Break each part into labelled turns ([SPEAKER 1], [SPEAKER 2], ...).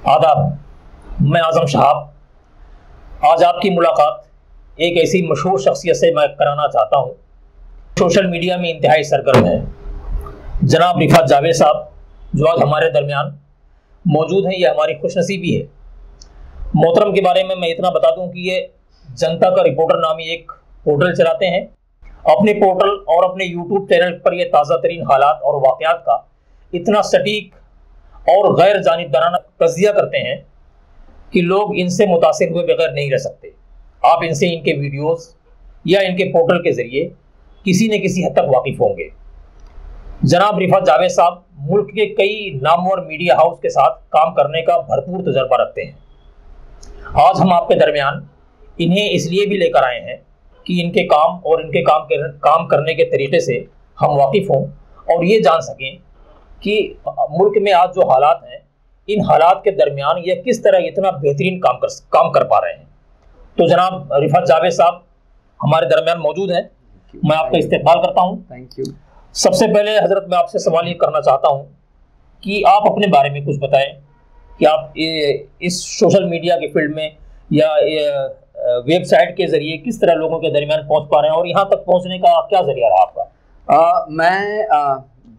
[SPEAKER 1] आदाब, मैं आजम साहब। आज आपकी मुलाकात एक ऐसी मशहूर शख्सियत से मैं कराना चाहता हूँ, सोशल मीडिया में इंतहाई सरगर्म है। जनाब रिफात जावेद साहब जो आज हमारे दरमियान मौजूद हैं, ये हमारी खुशनसीबी है। मोहतरम के बारे में मैं इतना बता दूं कि ये जनता का रिपोर्टर नामी एक पोर्टल चलाते हैं। अपने पोर्टल और अपने यूट्यूब चैनल पर ये ताज़ा तरीन हालात और वाक़यात का इतना सटीक और गैर जानिबदाराना तज़किया करते हैं कि लोग इनसे मुतासिर हुए बगैर नहीं रह सकते। आप इनसे इनके वीडियोस या इनके पोर्टल के ज़रिए किसी न किसी हद तक वाकिफ़ होंगे। जनाब रिफात जावेद साहब मुल्क के कई नामवर मीडिया हाउस के साथ काम करने का भरपूर तजर्बा रखते हैं। आज हम आपके दरमियान इन्हें इसलिए भी लेकर आए हैं कि इनके काम और इनके काम करने के तरीके से हम वाकिफ़ हों और ये जान सकें कि मुल्क में आज जो हालात हैं, इन हालात के दरमियान ये किस तरह इतना बेहतरीन काम कर पा रहे हैं। तो जनाब रिफात जावेद साहब हमारे दरमियान मौजूद हैं, मैं आपका इस्तकबाल करता हूँ।
[SPEAKER 2] Thank you.
[SPEAKER 1] सबसे पहले हजरत मैं आपसे सवाल ये करना चाहता हूँ कि आप अपने बारे में कुछ बताएं कि आप इस सोशल मीडिया के फील्ड में या वेबसाइट के जरिए किस तरह लोगों के दरमियान पहुँच पा रहे हैं और यहाँ तक पहुँचने का क्या जरिया रहा आपका।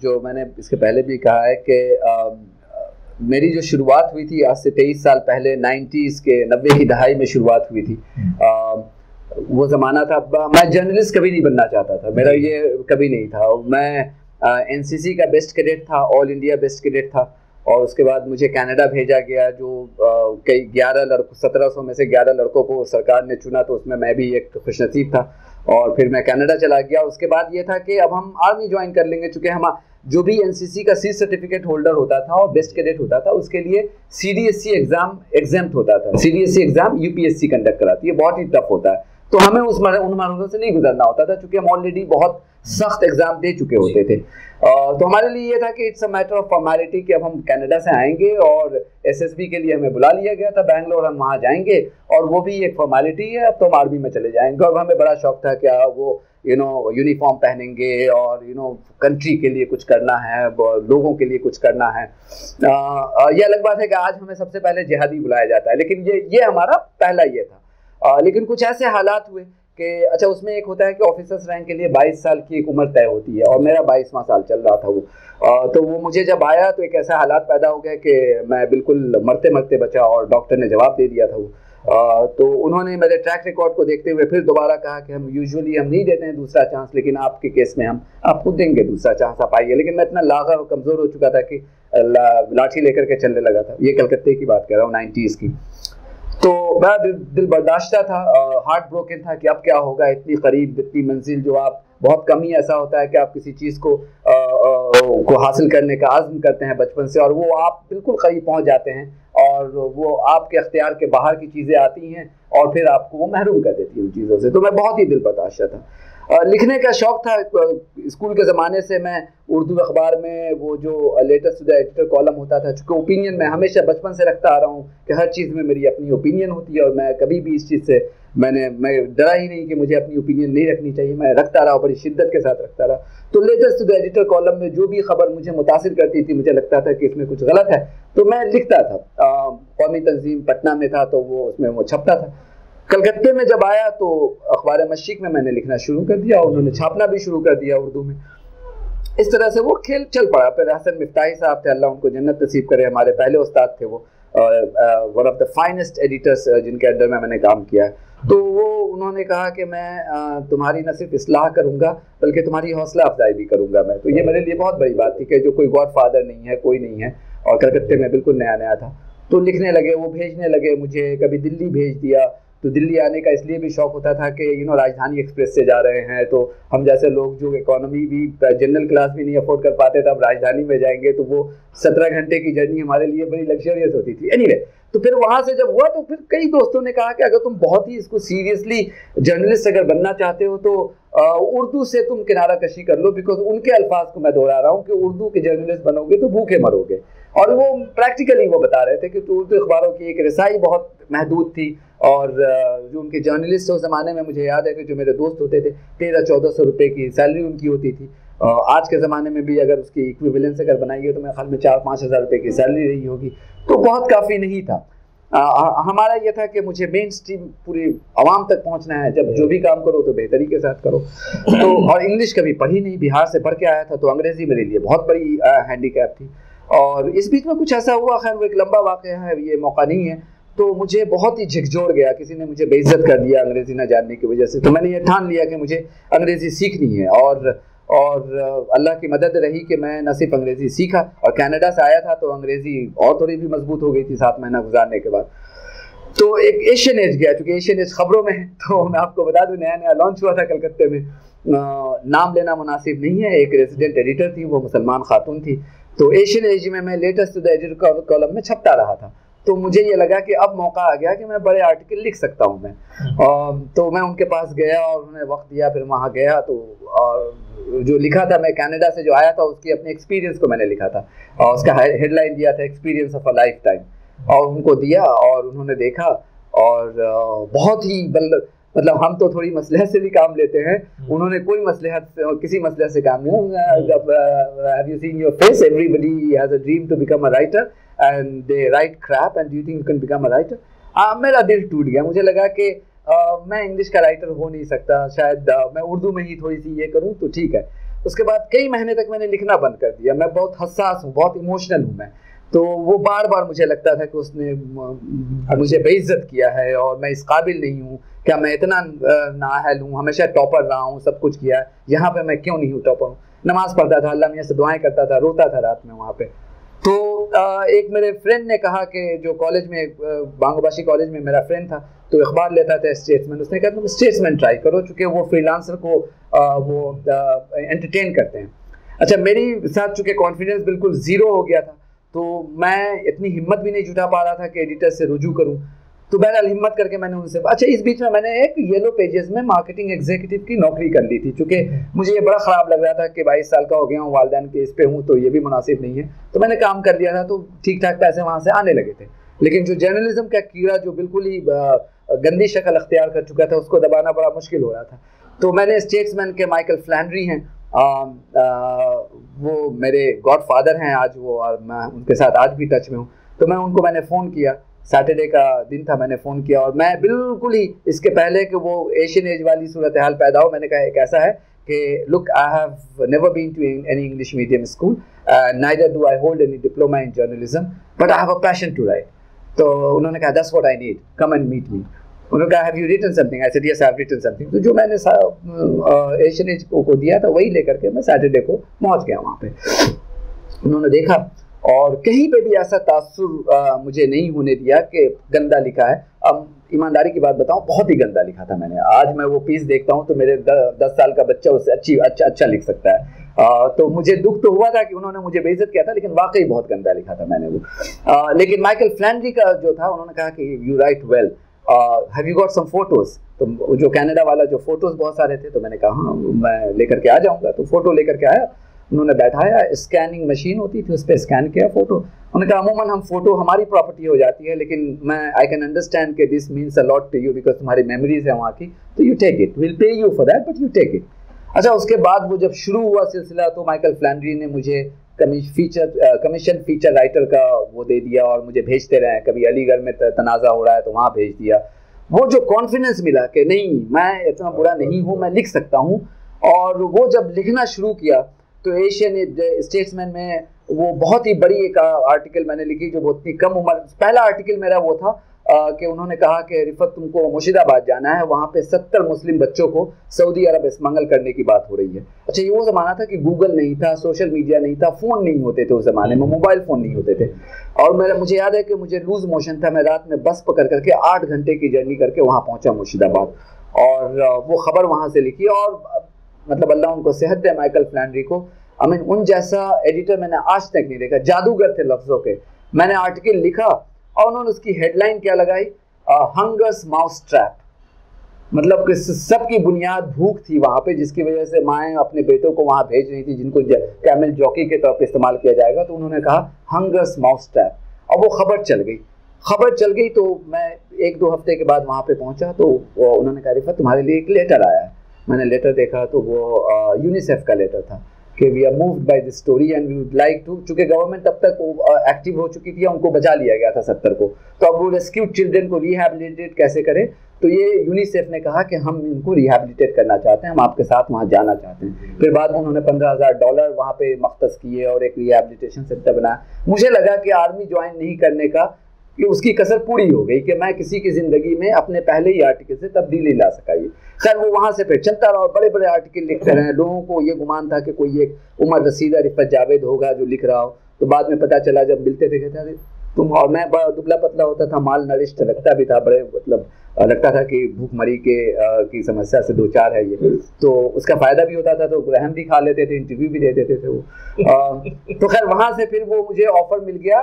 [SPEAKER 2] जो मैंने इसके पहले भी कहा है कि मेरी जो शुरुआत हुई थी आज से 23 साल पहले 90s के 90 की दहाई में शुरुआत हुई थी। वो ज़माना था, मैं जर्नलिस्ट कभी नहीं बनना चाहता था, मेरा ये कभी नहीं था। मैं एनसीसी का बेस्ट कैडेट था, ऑल इंडिया बेस्ट कैडेट था, और उसके बाद मुझे कनाडा भेजा गया जो कई 1700 में से 11 लड़कों को सरकार ने चुना, तो उसमें मैं भी एक खुशनसीब था। और फिर मैं कनाडा चला गया। उसके बाद ये था कि अब हम आर्मी ज्वाइन कर लेंगे, चूँकि हम जो भी एनसीसी का सी सर्टिफिकेट होल्डर होता था और बेस्ट कैडेट होता था उसके लिए सीडीएससी एग्जाम एग्जाम्प्ट होता था। सीडीएससी एग्जाम यूपीएससी कंडक्ट कराती है, बहुत ही टफ होता है, तो हमें उन मरहलों से नहीं गुजरना होता था क्योंकि हम ऑलरेडी बहुत सख्त एग्जाम दे चुके होते थे। तो हमारे लिए ये था कि it's a matter of formality कि अब हम कनाडा से आएंगे और एसएसबी के लिए हमें बुला लिया गया था बैंगलोर, हम वहाँ जाएंगे और वो भी एक फॉर्मेलिटी है, अब तो हम आर्मी में चले जाएंगे। और हमें बड़ा शौक था कि वो यूनिफॉर्म पहनेंगे और कंट्री के लिए कुछ करना है, लोगों के लिए कुछ करना है। ये अलग बात है कि आज हमें सबसे पहले जिहादी बुलाया जाता है, लेकिन ये हमारा पहला ये था। लेकिन कुछ ऐसे हालात हुए कि अच्छा, उसमें एक होता है कि ऑफिसर्स रैंक के लिए 22 साल की एक उम्र तय होती है और मेरा 22वां साल चल रहा था वो। तो वो मुझे जब आया तो एक ऐसा हालात पैदा हो गया कि मैं बिल्कुल मरते मरते बचा और डॉक्टर ने जवाब दे दिया था वो। तो उन्होंने मेरे ट्रैक रिकॉर्ड को देखते हुए फिर दोबारा कहा कि हम यूजुअली हम नहीं देते हैं दूसरा चांस, लेकिन आपके केस में हम आपको देंगे दूसरा चांस, आप आइए। लेकिन मैं इतना लागा और कमज़ोर हो चुका था कि लाठी लेकर के चलने लगा था। ये कलकत्ते की बात कर रहा हूँ, 90s की। तो बड़ा दिल बर्दाश्ता था, हार्ट ब्रोकन था कि अब क्या होगा, इतनी करीब इतनी मंजिल जो आप बहुत कम ही ऐसा होता है कि आप किसी चीज़ को हासिल करने का आज़्म करते हैं बचपन से और वो आप बिल्कुल करीब पहुंच जाते हैं और वो आपके अख्तियार के बाहर की चीज़ें आती हैं और फिर आपको वो महरूम कर देती है उन चीज़ों से। तो मैं बहुत ही दिल बर्दाश्ता था। लिखने का शौक़ था, स्कूल के ज़माने से मैं उर्दू अखबार में वो जो letters to the editor column होता था, चूँकि ओपिनियन मैं हमेशा बचपन से रखता आ रहा हूँ कि हर चीज़ में मेरी अपनी ओपिनियन होती है और मैं कभी भी इस चीज़ से मैं डरा ही नहीं कि मुझे अपनी ओपिनियन नहीं रखनी चाहिए, मैं रखता रहा, बड़ी शिद्दत के साथ रखता रहा। तो letters to the editor column में जो भी खबर मुझे मुतासिर करती थी, मुझे लगता था कि इसमें कुछ गलत है, तो मैं लिखता था। कौमी तंजीम पटना में था तो वो उसमें वो छपता था। कलकत्ते में जब आया तो अखबार मशीक में मैंने लिखना शुरू कर दिया और उन्होंने छापना भी शुरू कर दिया उर्दू में। इस तरह से वो खेल चल पड़ा। फिर हसन मिफ्ताही साहब थे, अल्लाह उनको जन्नत नसीब करे, हमारे पहले उस्ताद थे, वो one of the finest editors जिनके अंडर में मैंने काम किया है। तो वो उन्होंने कहा कि मैं तुम्हारी न सिर्फ इस्लाह करूँगा बल्कि तुम्हारी हौसला अफजाई भी करूँगा मैं। तो ये मेरे लिए बहुत बड़ी बात थी कि जो कोई गॉड फादर नहीं है, कोई नहीं है, और कलकत्ते में बिल्कुल नया नया था। तो लिखने लगे, वो भेजने लगे मुझे, कभी दिल्ली भेज दिया। तो दिल्ली आने का इसलिए भी शौक होता था कि राजधानी एक्सप्रेस से जा रहे हैं, तो हम जैसे लोग जो इकोनॉमी भी जनरल क्लास भी नहीं अफोर्ड कर पाते थे, अब राजधानी में जाएंगे तो वो 17 घंटे की जर्नी हमारे लिए बड़ी लग्जरियस होती थी। एनीवे, तो फिर वहाँ से जब हुआ तो फिर कई दोस्तों ने कहा कि अगर तुम बहुत ही इसको सीरियसली जर्नलिस्ट अगर बनना चाहते हो तो उर्दू से तुम किनारा कशी कर लो, बिकॉज उनके अल्फाज को मैं दोहरा रहा हूँ कि उर्दू के जर्नलिस्ट बनोगे तो भूखे मरोगे। और वो प्रैक्टिकली वो बता रहे थे कि उर्दू अखबारों की एक रसाई बहुत महदूद थी और जो उनके जर्नलिस्ट उस ज़माने में मुझे याद है कि जो मेरे दोस्त होते थे 1300-1400 रुपये की सैलरी उनकी होती थी आज के ज़माने में भी अगर उसकी इक्विवेलेंस अगर बनाइए तो मेरे ख्याल में 4-5 हज़ार रुपये की सैलरी रही होगी, तो बहुत काफ़ी नहीं था। हमारा ये था कि मुझे मेन स्ट्रीम पूरी आवाम तक पहुंचना है, जब जो भी काम करो तो बेहतरी के साथ करो। तो और इंग्लिश कभी पढ़ी नहीं, बिहार से पढ़ के आया था, तो अंग्रेज़ी मेरे लिए बहुत बड़ी हैंडीकैप थी। और इस बीच में कुछ ऐसा हुआ, खैर वो एक लंबा वाक़या है, ये मौका नहीं है, तो मुझे बहुत ही झिकझोर गया, किसी ने मुझे बेइज्जत कर दिया अंग्रेज़ी ना जानने की वजह से। तो मैंने ये ठान लिया कि मुझे अंग्रेज़ी सीखनी है, और अल्लाह की मदद रही कि मैं न सिर्फ अंग्रेज़ी सीखा, और कनाडा से आया था तो अंग्रेज़ी और थोड़ी भी मजबूत हो गई थी 7 महीना गुजारने के बाद। तो एक एशियन एज गया, चूँकि एशियन एज खबरों में है, तो मैं आपको बता दूं नया नया लॉन्च हुआ था कलकत्ते में। नाम लेना मुनासिब नहीं है, एक रेजिडेंट एडिटर थी, वो मुसलमान खातून थी। तो एशियन एज में मैं लेटेस्ट द एडिटर कॉलम में छपता रहा था। तो मुझे ये लगा कि अब मौका आ गया कि मैं बड़े आर्टिकल लिख सकता हूँ मैं। तो मैं उनके पास गया और उन्होंने वक्त दिया, फिर वहाँ गया तो और जो लिखा था, मैं कनाडा से जो आया था उसकी अपने एक्सपीरियंस को मैंने लिखा था, और उसका हेडलाइन दिया था experience of a life time, और उनको दिया और उन्होंने देखा। और बहुत ही मतलब हम तो थोड़ी मसलहत से भी काम लेते हैं, उन्होंने कोई किसी मसलहत से काम नहीं। Have you seen your face? Everybody has a dream to become a writer and they write crap and do you think you can become a writer? मेरा दिल टूट गया, मुझे लगा कि मैं इंग्लिश का राइटर हो नहीं सकता, शायद मैं उर्दू में ही थोड़ी सी ये करूँ तो ठीक है। उसके बाद कई महीने तक मैंने लिखना बंद कर दिया। मैं बहुत हसास हूँ, बहुत इमोशनल हूँ मैं, तो वो बार बार मुझे लगता था कि उसने मुझे बेइज्जत किया है और मैं इस काबिल नहीं हूँ, क्या मैं इतना नाअहल हूँ, हमेशा टॉपर रहा हूँ, सब कुछ किया है, यहाँ पे मैं क्यों नहीं हूँ टॉपर हूँ। नमाज़ पढ़ता था, अल्लाह मियाँ से दुआएं करता था, रोता था रात में वहाँ पे। तो एक मेरे फ्रेंड ने कहा कि जो कॉलेज में बांगोबाशी कॉलेज में मेरा फ्रेंड था, तो अखबार लेता था स्टेट्समैन, उसने कहा तुम स्टेट्समैन ट्राई करो, चूँकि वो फ्रीलांसर को वो एंटरटेन करते हैं। अच्छा, मेरी साथ चूँकि कॉन्फिडेंस बिल्कुल ज़ीरो हो गया था, तो मैं इतनी हिम्मत भी नहीं जुटा पा रहा था कि एडिटर से रुजू करूं। तो बहरहाल हिम्मत करके मैंने उनसे, अच्छा इस बीच में मैंने एक येलो पेजेस में मार्केटिंग एग्जीक्यूटिव की नौकरी कर ली थी, चूँकि मुझे ये बड़ा ख़राब लग रहा था कि 22 साल का हो गया हूँ, वालिदैन के इस पे हूँ, तो ये भी मुनासिब नहीं है। तो मैंने काम कर दिया था, तो ठीक ठाक पैसे वहाँ से आने लगे थे। लेकिन जो जर्नलिज्म का कीड़ा जो बिल्कुल ही गंदी शक्ल अख्तियार कर चुका था, उसको दबाना बड़ा मुश्किल हो रहा था। तो मैंने स्टेट्समैन के माइकल फ्लैनरी हैं, वो मेरे गॉडफादर हैं आज वो, और मैं उनके साथ आज भी टच में हूँ। तो मैंने फ़ोन किया, सैटरडे का दिन था, मैंने फ़ोन किया, और मैं बिल्कुल ही इसके पहले कि वो एशियन एज वाली सूरत हाल पैदा हो, मैंने कहा एक ऐसा है कि look, I have never been to any English medium school, neither do I hold any diploma in journalism, but I have a passion to write. तो उन्होंने कहा that's what I need, come and meet me. उन्होंने कहा have you written something? I said yes I have written something. तो जो मैंने Asian as को दिया था वही लेकर के मैं सैटरडे को पहुंच गया वहाँ पे। उन्होंने देखा और कहीं पे भी ऐसा तासुर मुझे नहीं होने दिया कि गंदा लिखा है। अब ईमानदारी की बात बताऊं, बहुत ही गंदा लिखा था मैंने। आज मैं वो पीस देखता हूं तो मेरे 10 साल का बच्चा उससे अच्छा लिख सकता है। तो मुझे दुख तो हुआ था कि उन्होंने मुझे बेइज्जत किया था, लेकिन वाकई बहुत गंदा लिखा था मैंने वो। लेकिन माइकल फ्लैनरी का जो था, उन्होंने कहा कि you write well, have you got some photos? तो जो कनाडा वाला जो फोटोज बहुत सारे थे, तो मैंने कहा हाँ मैं लेकर के आ जाऊँगा। तो फोटो लेकर के आया, उन्होंने बैठाया, स्कैनिंग मशीन होती थी उस पर स्कैन किया फोटो। उन्होंने कहा अमूमन हम फोटो हमारी प्रॉपर्टी हो जाती है, लेकिन मैं आई कैन अंडरस्टैंड कि this means a lot to you because तुम्हारी मेमोरीज है वहाँ की, तो you take it, will pay you for that but you take it. अच्छा, उसके बाद वो जब शुरू हुआ सिलसिला, तो माइकल फ्लैनरी ने मुझे कमीशन फीचर राइटर का वो दे दिया और मुझे भेजते रहे। कभी अलीगढ़ में तनाज़ा हो रहा है तो वहाँ भेज दिया। वो जो कॉन्फिडेंस मिला कि नहीं मैं इतना बुरा नहीं हूँ, मैं लिख सकता हूँ। और वो जब लिखना शुरू किया तो एशियन स्टेट्समैन में वो बहुत ही बड़ी एक आर्टिकल मैंने लिखी, जो बहुत ही कम उम्र, पहला आर्टिकल मेरा वो था कि उन्होंने कहा कि रिफत तुमको मुर्शिदाबाद जाना है, वहाँ पे 70 मुस्लिम बच्चों को सऊदी अरब स्मगल करने की बात हो रही है। अच्छा, ये वो ज़माना था कि गूगल नहीं था, सोशल मीडिया नहीं था, फ़ोन नहीं होते थे उस ज़माने में, मोबाइल फ़ोन नहीं होते थे। और मुझे याद है कि मुझे लूज़ मोशन था, मैं रात में बस पकड़ करके 8 घंटे की जर्नी करके वहाँ पहुँचा मुर्शिदाबाद, और वो ख़बर वहाँ से लिखी। और मतलब अल्लाह उनको सेहत दे माइकल फ्लैनरी को, आई मीन उन जैसा एडिटर मैंने आज तक नहीं देखा, जादूगर थे लफ्ज़ों के। मैंने आर्टिकल लिखा और उन्होंने उसकी हेडलाइन क्या लगाई, हंगर्स माउस ट्रैप। मतलब कि सबकी बुनियाद भूख थी वहाँ पे, जिसकी वजह से माएँ अपने बेटों को वहाँ भेज रही थी जिनको कैमल जॉकी के तौर पर इस्तेमाल किया जाएगा। तो उन्होंने कहा हंगर्स माउस ट्रैप, और वो खबर चल गई। तो मैं 1-2 हफ्ते के बाद वहाँ पे पहुँचा, तो उन्होंने कहा रिफत तुम्हारे लिए एक लेटर आया है। मैंने लेटर देखा तो वो यूनिसेफ का लेटर था। कि we are moved by this story and we would like to, चूंकि गवर्नमेंट तब तक एक्टिव हो चुकी थी, उनको बचा लिया गया था 70 को, तो अब वो रेस्क्यूड चिल्ड्रन को रिहैबिलिटेट कैसे करें, तो ये यूनिसेफ ने कहा कि हम इनको रिहैबिलिटेट करना चाहते हैं, हम आपके साथ वहाँ जाना चाहते हैं। फिर बाद में उन्होंने $15,000 वहाँ पे मख्तस किए और एक रिहैबिलिटेशन सेंटर बनाया। मुझे लगा कि आर्मी ज्वाइन नहीं करने का कि उसकी कसर पूरी हो गई, कि मैं किसी की ज़िंदगी में अपने पहले ही आर्टिकल से तब्दीली ला सका। ये खैर वो वहाँ से फिर चलता रहा और बड़े बड़े आर्टिकल लिखते रहे। लोगों को ये गुमान था कि कोई एक उमर रसीदा रिफत जावेद होगा जो लिख रहा हो, तो बाद में पता चला जब मिलते थे कहते थे तुम, और मैं बड़ा दुबला पतला होता था, माल नरिश्त लगता भी था, बड़े मतलब लगता था कि भूखमरी की समस्या से दो चार है ये, तो उसका फ़ायदा भी होता था, तो रहम भी खा लेते थे, इंटरव्यू भी दे देते थे वो। तो खैर वहाँ से फिर वो मुझे ऑफर मिल गया।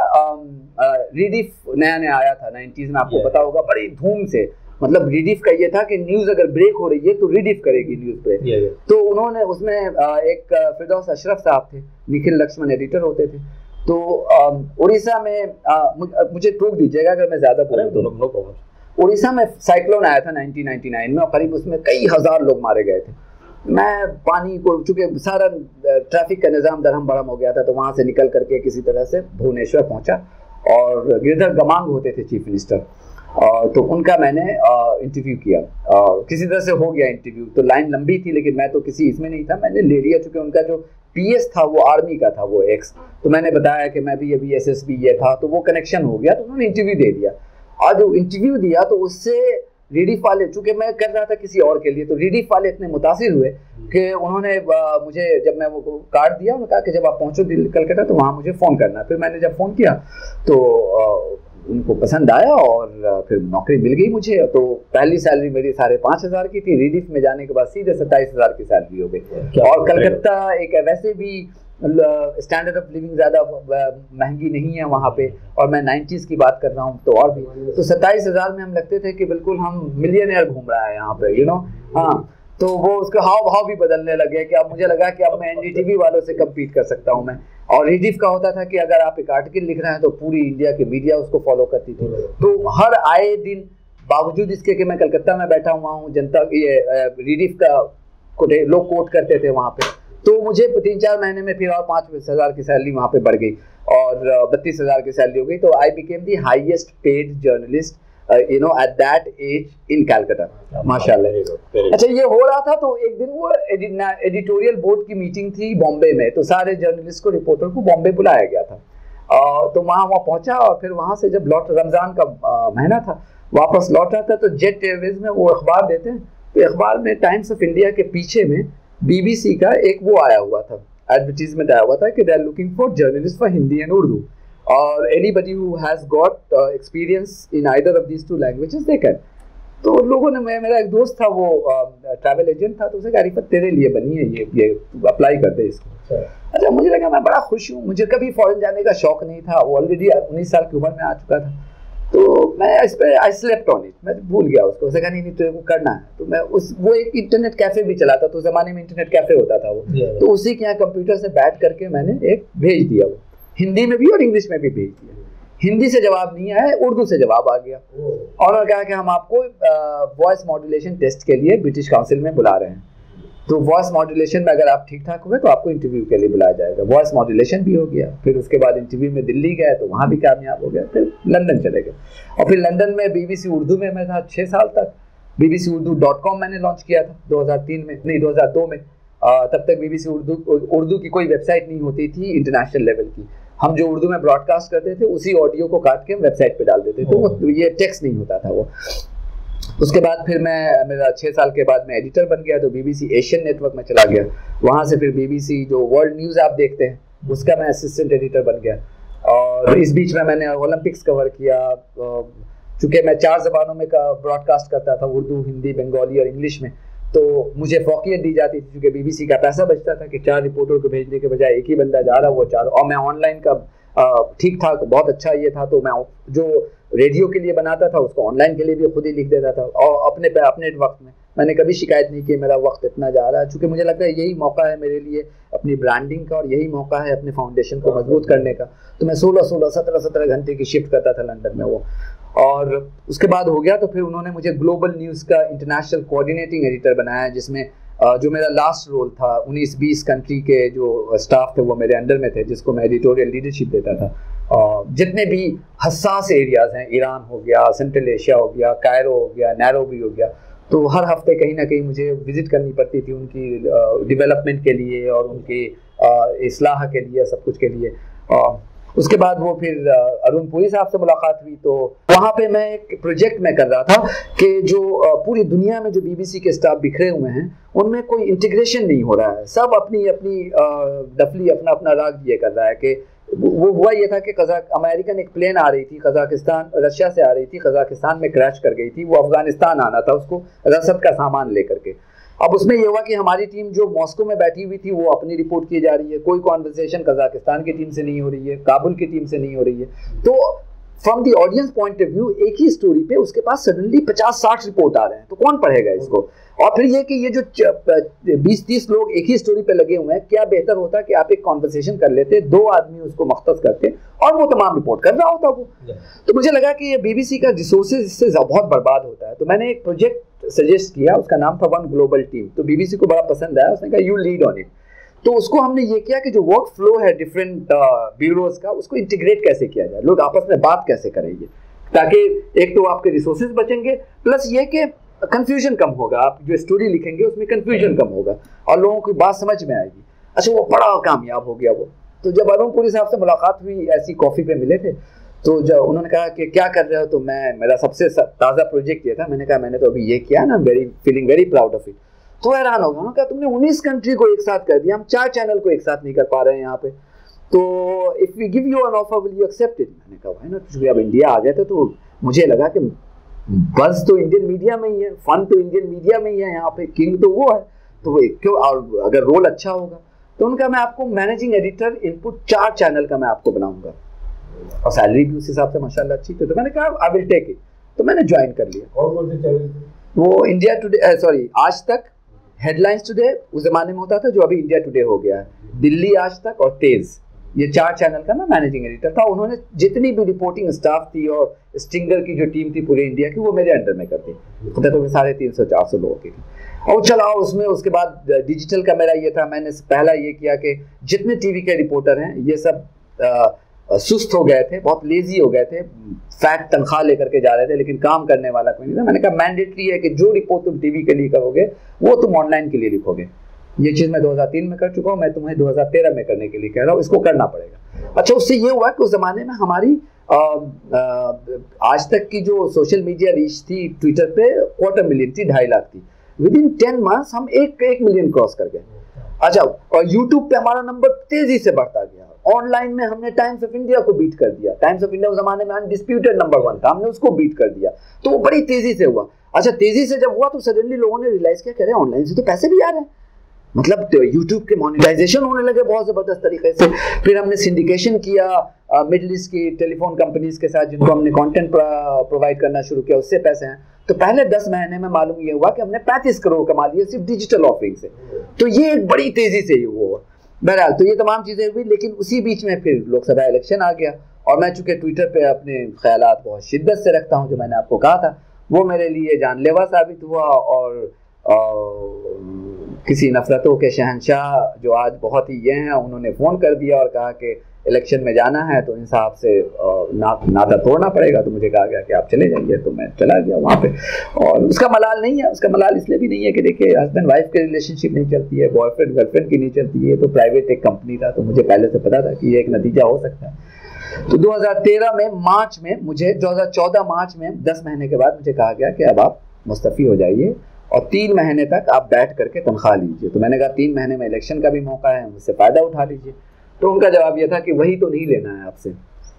[SPEAKER 2] रीडिफ नया नया आया था 90s में, आपको पता होगा, बड़ी धूम से, मतलब रीडिफ का ये था कि न्यूज़ अगर ब्रेक हो रही है तो रीडिफ करेगी न्यूज़ ब्रेक। तो उन्होंने उसमें एक फिरदौस अशरफ साहब थे, निखिल लक्ष्मण एडिटर होते थे, तो उड़ीसा में मुझे टोक दीजिएगा अगर मैं ज़्यादा बोलूँ, उड़ीसा में साइक्लोन आया था 1999 में, और करीब उसमें कई हज़ार लोग मारे गए थे। मैं पानी को, चूँकि सारा ट्रैफिक का निज़ाम दरहम बरहम हो गया था, तो वहाँ से निकल करके किसी तरह से भुवनेश्वर पहुँचा, और गिरधर गमांग होते थे चीफ मिनिस्टर, तो उनका मैंने इंटरव्यू किया, और किसी तरह से हो गया इंटरव्यू। तो लाइन लंबी थी, लेकिन मैं तो किसी इसमें नहीं था, मैंने ले लिया, चूँकि उनका जो PS था वो आर्मी का था, वो एक्स, तो मैंने बताया कि मैं भी अभी SSB ये था, तो वो कनेक्शन हो गया, तो उन्होंने इंटरव्यू दे दिया। और जो इंटरव्यू दिया तो उससे रीडिफ वाले, चूँकि मैं कर रहा था किसी और के लिए, तो रीडिफ वाले इतने मुतासिर हुए कि उन्होंने मुझे, जब मैं वो कार्ड दिया, उन्होंने कहा कि जब आप पहुँचो दिल्ली कलकत्ता तो वहाँ मुझे फ़ोन करना। फिर मैंने जब फ़ोन किया तो उनको पसंद आया, और फिर नौकरी मिल गई मुझे। तो पहली सैलरी मेरी 5,500 की थी, रीडिफ में जाने के बाद सीधे 27,000 की सैलरी हो गई। और कलकत्ता एक वैसे भी स्टैंडर्ड ऑफ लिविंग ज़्यादा महंगी नहीं है वहाँ पे, और मैं 90s की बात कर रहा हूँ, तो और भी, तो 27,000 में हम लगते थे कि बिल्कुल हम मिलियनेयर घूम रहा है यहाँ पे, यू नो। हाँ, तो वो उसके हाव भाव भी बदलने लगे कि अब मुझे लगा कि अब मैं NDTV वालों से कम्पीट कर सकता हूँ मैं। और रीडिफ का होता था कि अगर आप एक आर्टिकल लिख रहे हैं तो पूरी इंडिया की मीडिया उसको फॉलो करती थी, तो हर आए दिन, बावजूद इसके कि मैं कलकत्ता में बैठा हुआ हूँ, जनता ये रीडिफ का लोग कोट करते थे वहाँ पे, तो मुझे 3-4 महीने में फिर और 5,000 की सैलरी वहाँ पे बढ़ गई, और 32,000 की सैलरी हो गई। तो I became the highest paid journalist at that age in Calcutta, माशाल्लाह। अच्छा, ये हो रहा था, तो एक दिन वो एडिटोरियल बोर्ड की मीटिंग थी बॉम्बे में, तो सारे जर्नलिस्ट को, रिपोर्टर को बॉम्बे बुलाया गया था। तो वहाँ पहुँचा, और फिर वहाँ से जब रमज़ान का महीना था, वापस लौट रहा था, तो जेट एयरवेज में वो अखबार देते हैं, तो अखबार में टाइम्स ऑफ इंडिया के पीछे में BBC का एक वो आया हुआ था, एडवर्टीजमेंट आया हुआ था कि they are looking for journalist for Hindi and Urdu, और anybody who has got experience in either of these two languages they can। तो लोगों ने, मेरा एक दोस्त था, वो ट्रैवल एजेंट था, तो उसे कहा रिफत तेरे लिए बनी है ये अप्लाई कर दे इसको। अच्छा, मुझे लगा, मैं बड़ा खुश हूँ, मुझे कभी फॉरेन जाने का शौक नहीं था, वो ऑलरेडी 19 साल की उम्र में आ चुका था, तो मैं इस पर आई स्लेप्ट ऑन इट, मैं भूल गया उसको। उसे कहा नहीं तेरे को करना है, तो मैं वो एक इंटरनेट कैफे भी चलाता, तो उस जमाने में इंटरनेट कैफे होता था वो, तो उसी के यहाँ कंप्यूटर से बैठ करके मैंने एक भेज दिया, वो हिंदी में भी और इंग्लिश में भी भेज दिया। हिंदी से जवाब नहीं आया, उर्दू से जवाब आ गया, और उन्होंने कहा कि हम आपको वॉइस मॉड्यूलेशन टेस्ट के लिए ब्रिटिश काउंसिल में बुला रहे हैं, तो वॉइस मॉड्यूलेशन में अगर आप ठीक ठाक हुए तो आपको इंटरव्यू के लिए बुलाया जाएगा। वॉइस मॉड्यूलेशन भी हो गया, फिर उसके बाद इंटरव्यू में दिल्ली गए, तो वहाँ भी कामयाब हो गया, फिर लंदन चले गए, और फिर लंदन में BBC उर्दू में मैं था 6 साल तक। bbcurdu.com मैंने लॉन्च किया था 2002 में। तब तक BBC उर्दू की कोई वेबसाइट नहीं होती थी इंटरनेशनल लेवल की, हम जो उर्दू में ब्रॉडकास्ट करते थे उसी ऑडियो को काट के वेबसाइट पे डाल देते, तो ये टेक्स्ट नहीं होता था वो। उसके बाद फिर मेरा 6 साल के बाद मैं एडिटर बन गया, तो BBC एशियन नेटवर्क में चला गया, वहाँ से फिर BBC जो वर्ल्ड न्यूज़ आप देखते हैं उसका मैं असिस्टेंट एडिटर बन गया, और इस बीच में मैंने ओलंपिक्स कवर किया। चूँकि मैं 4 ज़बानों में का ब्रॉडकास्ट करता था, उर्दू, हिंदी, बंगाली और इंग्लिश में, तो मुझे फौकियत दी जाती थी, क्योंकि BBC का पैसा बचता था कि 4 रिपोर्टर को भेजने के बजाय एक ही बंदा जा रहा, वो 4, और मैं ऑनलाइन का ठीक ठाक बहुत अच्छा ये था, तो मैं जो रेडियो के लिए बनाता था उसको ऑनलाइन के लिए भी खुद ही लिख देता था, और अपने वक्त में मैंने कभी शिकायत नहीं की मेरा वक्त इतना जा रहा है, क्योंकि मुझे लगता है यही मौका है मेरे लिए अपनी ब्रांडिंग का, और यही मौका है अपने फाउंडेशन को मजबूत करने का। तो मैं 16-16, 17-17 घंटे की शिफ्ट करता था लंदन में वो, और उसके बाद हो गया, तो फिर उन्होंने मुझे ग्लोबल न्यूज़ का इंटरनेशनल कोऑर्डिनेटिंग एडिटर बनाया, जिसमें जो मेरा लास्ट रोल था 19-20 कंट्री के जो स्टाफ थे वो मेरे अंडर में थे, जिसको मैं एडिटोरियल लीडरशिप देता था। जितने भी हसास एरियाज़ हैं, ईरान हो गया, सेंट्रल एशिया हो गया, कायरो हो गया, नैरोबी हो गया, तो हर हफ्ते कहीं ना कहीं मुझे विज़िट करनी पड़ती थी उनकी डेवलपमेंट के लिए और उनकी इस्लाह के लिए, सब कुछ के लिए। उसके बाद वो फिर अरुण पुरी साहब से मुलाकात हुई, तो वहाँ पे मैं एक प्रोजेक्ट में कर रहा था कि जो पूरी दुनिया में जो बीबीसी के स्टाफ बिखरे हुए हैं उनमें कोई इंटीग्रेशन नहीं हो रहा है, सब अपनी अपनी डफली अपना अपना राग दिए कर रहा है। कि वो हुआ ये था कि अमेरिकन एक प्लेन आ रही थी कजाकिस्तान, रशिया से आ रही थी, कजाकिस्तान में क्रैश कर गई थी, वो अफगानिस्तान आना था उसको रसद का सामान लेकर के। अब उसमें ये हुआ कि हमारी टीम जो मॉस्को में बैठी हुई थी वो अपनी रिपोर्ट की जा रही है, कोई कॉन्वर्सेशन कजाकिस्तान की टीम से नहीं हो रही है, काबुल की टीम से नहीं हो रही है। तो from the audience point of view एक ही स्टोरी पे उसके पास सडनली 50-60 रिपोर्ट आ रहे हैं, तो कौन पढ़ेगा इसको? और फिर ये कि ये जो 20-30 लोग एक ही स्टोरी पे लगे हुए हैं, क्या बेहतर होता कि आप एक कॉन्वर्सेशन कर लेते, 2 आदमी उसको मख्तस करते और वो तमाम रिपोर्ट कर रहा होता वो। तो मुझे लगा कि ये बीबीसी का रिसोर्सेज इससे बहुत बर्बाद होता है। तो मैंने एक प्रोजेक्ट सजेस्ट किया, उसका नाम था वन ग्लोबल टीम। तो बीबीसी को बड़ा पसंद आया, उसने कहा यू लीड ऑन इट। तो उसको हमने ये किया कि जो वर्क फ्लो है डिफरेंट ब्यूरोज का, उसको इंटीग्रेट कैसे किया जाए, लोग आपस में बात कैसे करेंगे, ताकि एक तो आपके रिसोर्सेज बचेंगे, प्लस ये कि कंफ्यूजन कम होगा, आप जो स्टोरी लिखेंगे उसमें कंफ्यूजन कम होगा और लोगों की बात समझ में आएगी। अच्छा, वो बड़ा कामयाब हो गया वो। तो जब अरुण पुरी साहब से मुलाकात हुई, ऐसी कॉफ़ी पे मिले थे, तो जब उन्होंने कहा कि क्या कर रहे हो, तो मेरा सबसे ताज़ा प्रोजेक्ट ये था। मैंने कहा मैंने तो अभी ये किया ना, feeling very proud of it. तो हैरान हो गया, उन्होंने कहा तुमने 19 कंट्री को एक साथ कर दिया, हम 4 चैनल को एक साथ नहीं कर पा रहे हैं यहाँ पे, तो if we give you an offer will you accept it? मैंने कहा भाई ना, क्योंकि अब इंडिया आ गए थे तो मुझे लगा कि बस तो इंडियन मीडिया में ही है, फन तो इंडियन मीडिया में ही है, यहाँ पे किंग तो वो है, तो वो क्यों, और अगर रोल अच्छा होगा तो उनका मैं आपको मैनेजिंग एडिटर इनपुट 4 चैनल का मैं आपको बनाऊंगा और सैलरी भी उस हिसाब से माशाल्लाह अच्छी थी। तो मैंने कहा आई विल टेक इट, तो मैंने ज्वाइन कर लिया।
[SPEAKER 3] और कौन से चैनल?
[SPEAKER 2] वो इंडिया टुडे, सॉरी आज तक, हेडलाइंस टुडे उस जमाने में होता था, जो अभी इंडिया टुडे हो गया है, दिल्ली आज तक और तेज, ये 4 चैनल का मैं मैनेजिंग एडिटर था। उन्होंने जितनी भी रिपोर्टिंग स्टाफ थी और स्टिंगर की जो टीम थी पूरे इंडिया की, वो मेरे अंडर में करती, तो 350-400 लोगों की थी। और चलाओ उसमें। उसके बाद डिजिटल का मेरा ये था, मैंने पहला ये किया कि जितने टीवी के रिपोर्टर हैं ये सब सुस्त हो गए थे, बहुत लेजी हो गए थे, फैट तनख्वाह लेकर के जा रहे थे, लेकिन काम करने वाला कोई नहीं था। मैंने कहा मैंडेटरी है कि जो रिपोर्ट तुम टीवी के लिए करोगे वो तुम ऑनलाइन के लिए लिखोगे। ये चीज़ मैं 2003 में कर चुका हूँ, मैं तुम्हें 2013 में करने के लिए कह रहा हूँ, इसको करना पड़ेगा। अच्छा, उससे ये हुआ कि उस ज़माने में हमारी आज तक की जो सोशल मीडिया रीच थी ट्विटर पे 250 मिलियन थी, 2.5 लाख थी। विदिन 10 मंथ्स हम 1 मिलियन क्रॉस कर गए। अच्छा, और यूट्यूब पे हमारा नंबर तेजी से बढ़ता गया। ऑनलाइन में हमने टाइम्स ऑफ इंडिया को बीट कर दिया। टाइम्स ऑफ इंडिया उस जमाने में अनडिस्प्यूटेड नंबर 1 था, हमने उसको बीट कर दिया। तो वो बड़ी तेजी से हुआ। अच्छा, तेजी से जब हुआ तो सडनली लोगों ने रियलाइज किया, कह रहे ऑनलाइन से तो पैसे भी आ रहे हैं, मतलब तो यूट्यूब के मोनेटाइजेशन होने लगे बहुत ज़बरदस्त तरीके से। फिर हमने सिंडिकेशन किया मिडिल ईस्ट की टेलीफोन कंपनीज के साथ, जिनको हमने कंटेंट प्रोवाइड करना शुरू किया, उससे पैसे हैं। तो पहले 10 महीने में मालूम ये हुआ कि हमने 35 करोड़ कमा लिए सिर्फ डिजिटल ऑफरिंग से। तो ये एक बड़ी तेजी से हुआ। बहरहाल तो ये तमाम चीज़ें हुई, लेकिन उसी बीच में फिर लोकसभा इलेक्शन आ गया और मैं चूँकि ट्विटर पे अपने ख्यालात बहुत शिद्दत से रखता हूँ, जो मैंने आपको कहा था, वो मेरे लिए जानलेवा साबित हुआ। और किसी नफरतों के शहंशाह जो आज बहुत ही ये हैं, उन्होंने फ़ोन कर दिया और कहा कि इलेक्शन में जाना है तो इन साहब से नाता तोड़ना पड़ेगा। तो मुझे कहा गया कि आप चले जाइए, तो मैं चला गया वहाँ पे। और उसका मलाल नहीं है, उसका मलाल इसलिए भी नहीं है कि देखिए हस्बैंड वाइफ की रिलेशनशिप नहीं चलती है, बॉयफ्रेंड गर्लफ्रेंड की नहीं चलती है। तो प्राइवेट एक कंपनी था, तो मुझे पहले से पता था कि ये एक नतीजा हो सकता है। तो 2013 में मार्च में मुझे, 2014 मार्च में 10 महीने के बाद मुझे कहा गया कि अब आप मुस्तफ़ी हो जाइए और 3 महीने तक आप बैठ करके तनख्वाह लीजिए। तो मैंने कहा 3 महीने में इलेक्शन का भी मौका है, उससे फ़ायदा उठा लीजिए। तो उनका जवाब यह था कि वही तो नहीं लेना है आपसे,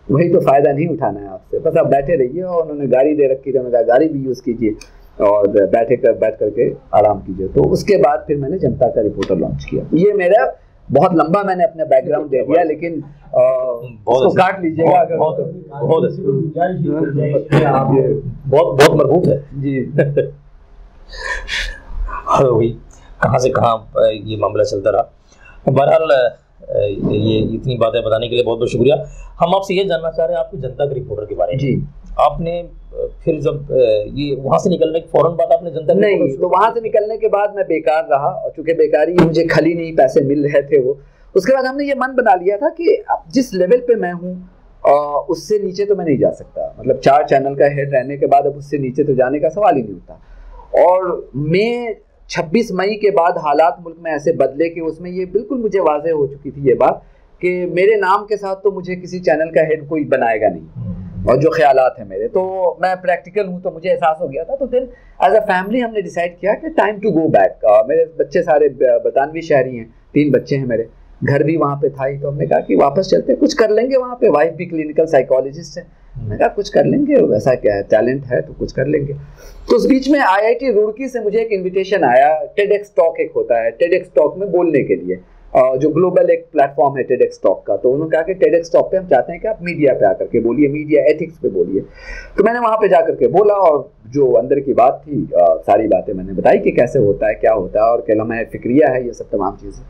[SPEAKER 2] वही तो फ़ायदा नहीं उठाना है आपसे, बस आप बैठे रहिए। और उन्होंने गाड़ी दे रखी थी, उन्होंने कहा गाड़ी भी यूज़ कीजिए और बैठ करके आराम कीजिए। तो उसके बाद फिर मैंने जनता का रिपोर्टर लॉन्च किया। ये मेरा बहुत लंबा मैंने अपना बैकग्राउंड दे दिया, लेकिन उसको काट लीजिएगा।
[SPEAKER 1] बहुत मरबूत है
[SPEAKER 2] जी।
[SPEAKER 1] वही कहाँ से कहाँ ये मामला चलता रहा। बहरहाल ये इतनी बातें बताने के लिए बहुत बहुत शुक्रिया। हम आपसे ये जानना चाह रहे हैं आपकी जनता के रिपोर्टर के बारे में।
[SPEAKER 2] जी,
[SPEAKER 1] आपने फिर जब ये वहाँ से निकलने के फौरन बाद आपने जनता
[SPEAKER 2] नहीं, तो वहाँ से निकलने के बाद मैं बेकार रहा, और चूंकि बेकारी मुझे खली नहीं पैसे मिल रहे थे वो, उसके बाद हमने ये मन बना लिया था कि अब जिस लेवल पे मैं हूँ उससे नीचे तो मैं नहीं जा सकता। मतलब 4 चैनल का हेड रहने के बाद अब उससे नीचे तो जाने का सवाल ही नहीं होता। और मैं 26 मई के बाद हालात मुल्क में ऐसे बदले कि उसमें ये बिल्कुल मुझे वाज़ेह हो चुकी थी ये बात कि मेरे नाम के साथ तो मुझे किसी चैनल का हेड कोई बनाएगा नहीं, और जो ख्यालात हैं मेरे, तो मैं प्रैक्टिकल हूँ, तो मुझे एहसास हो गया था। तो फिर एज अ फैमिली हमने डिसाइड किया कि टाइम टू गो बैक। मेरे बच्चे सारे बरतानवी शहरी हैं, 3 बच्चे हैं मेरे, घर भी वहाँ पे था ही, तो हमने कहा कि वापस चलते हैं, कुछ कर लेंगे वहाँ पे। वाइफ भी क्लिनिकल साइकोलॉजिस्ट है, मैंने कहा कुछ कर लेंगे, वैसा क्या है, टैलेंट है तो कुछ कर लेंगे। तो उस बीच में IIT रुड़की से मुझे एक इनविटेशन आया। टेडेक्स टॉक एक होता है, टेडेक्स टॉक में बोलने के लिए, जो ग्लोबल एक प्लेटफॉर्म है टेडेक्स टॉक का। तो उन्होंने कहा कि टेडेक्स टॉक पे हम चाहते हैं कि आप मीडिया पे आकर के बोलिए, मीडिया एथिक्स पे बोलिए। तो मैंने वहाँ पे जाकर के बोला, और जो अंदर की बात थी सारी बातें मैंने बताई कि कैसे होता है, क्या होता है, और कलमा फिक्रिया है, ये सब तमाम चीज़ें।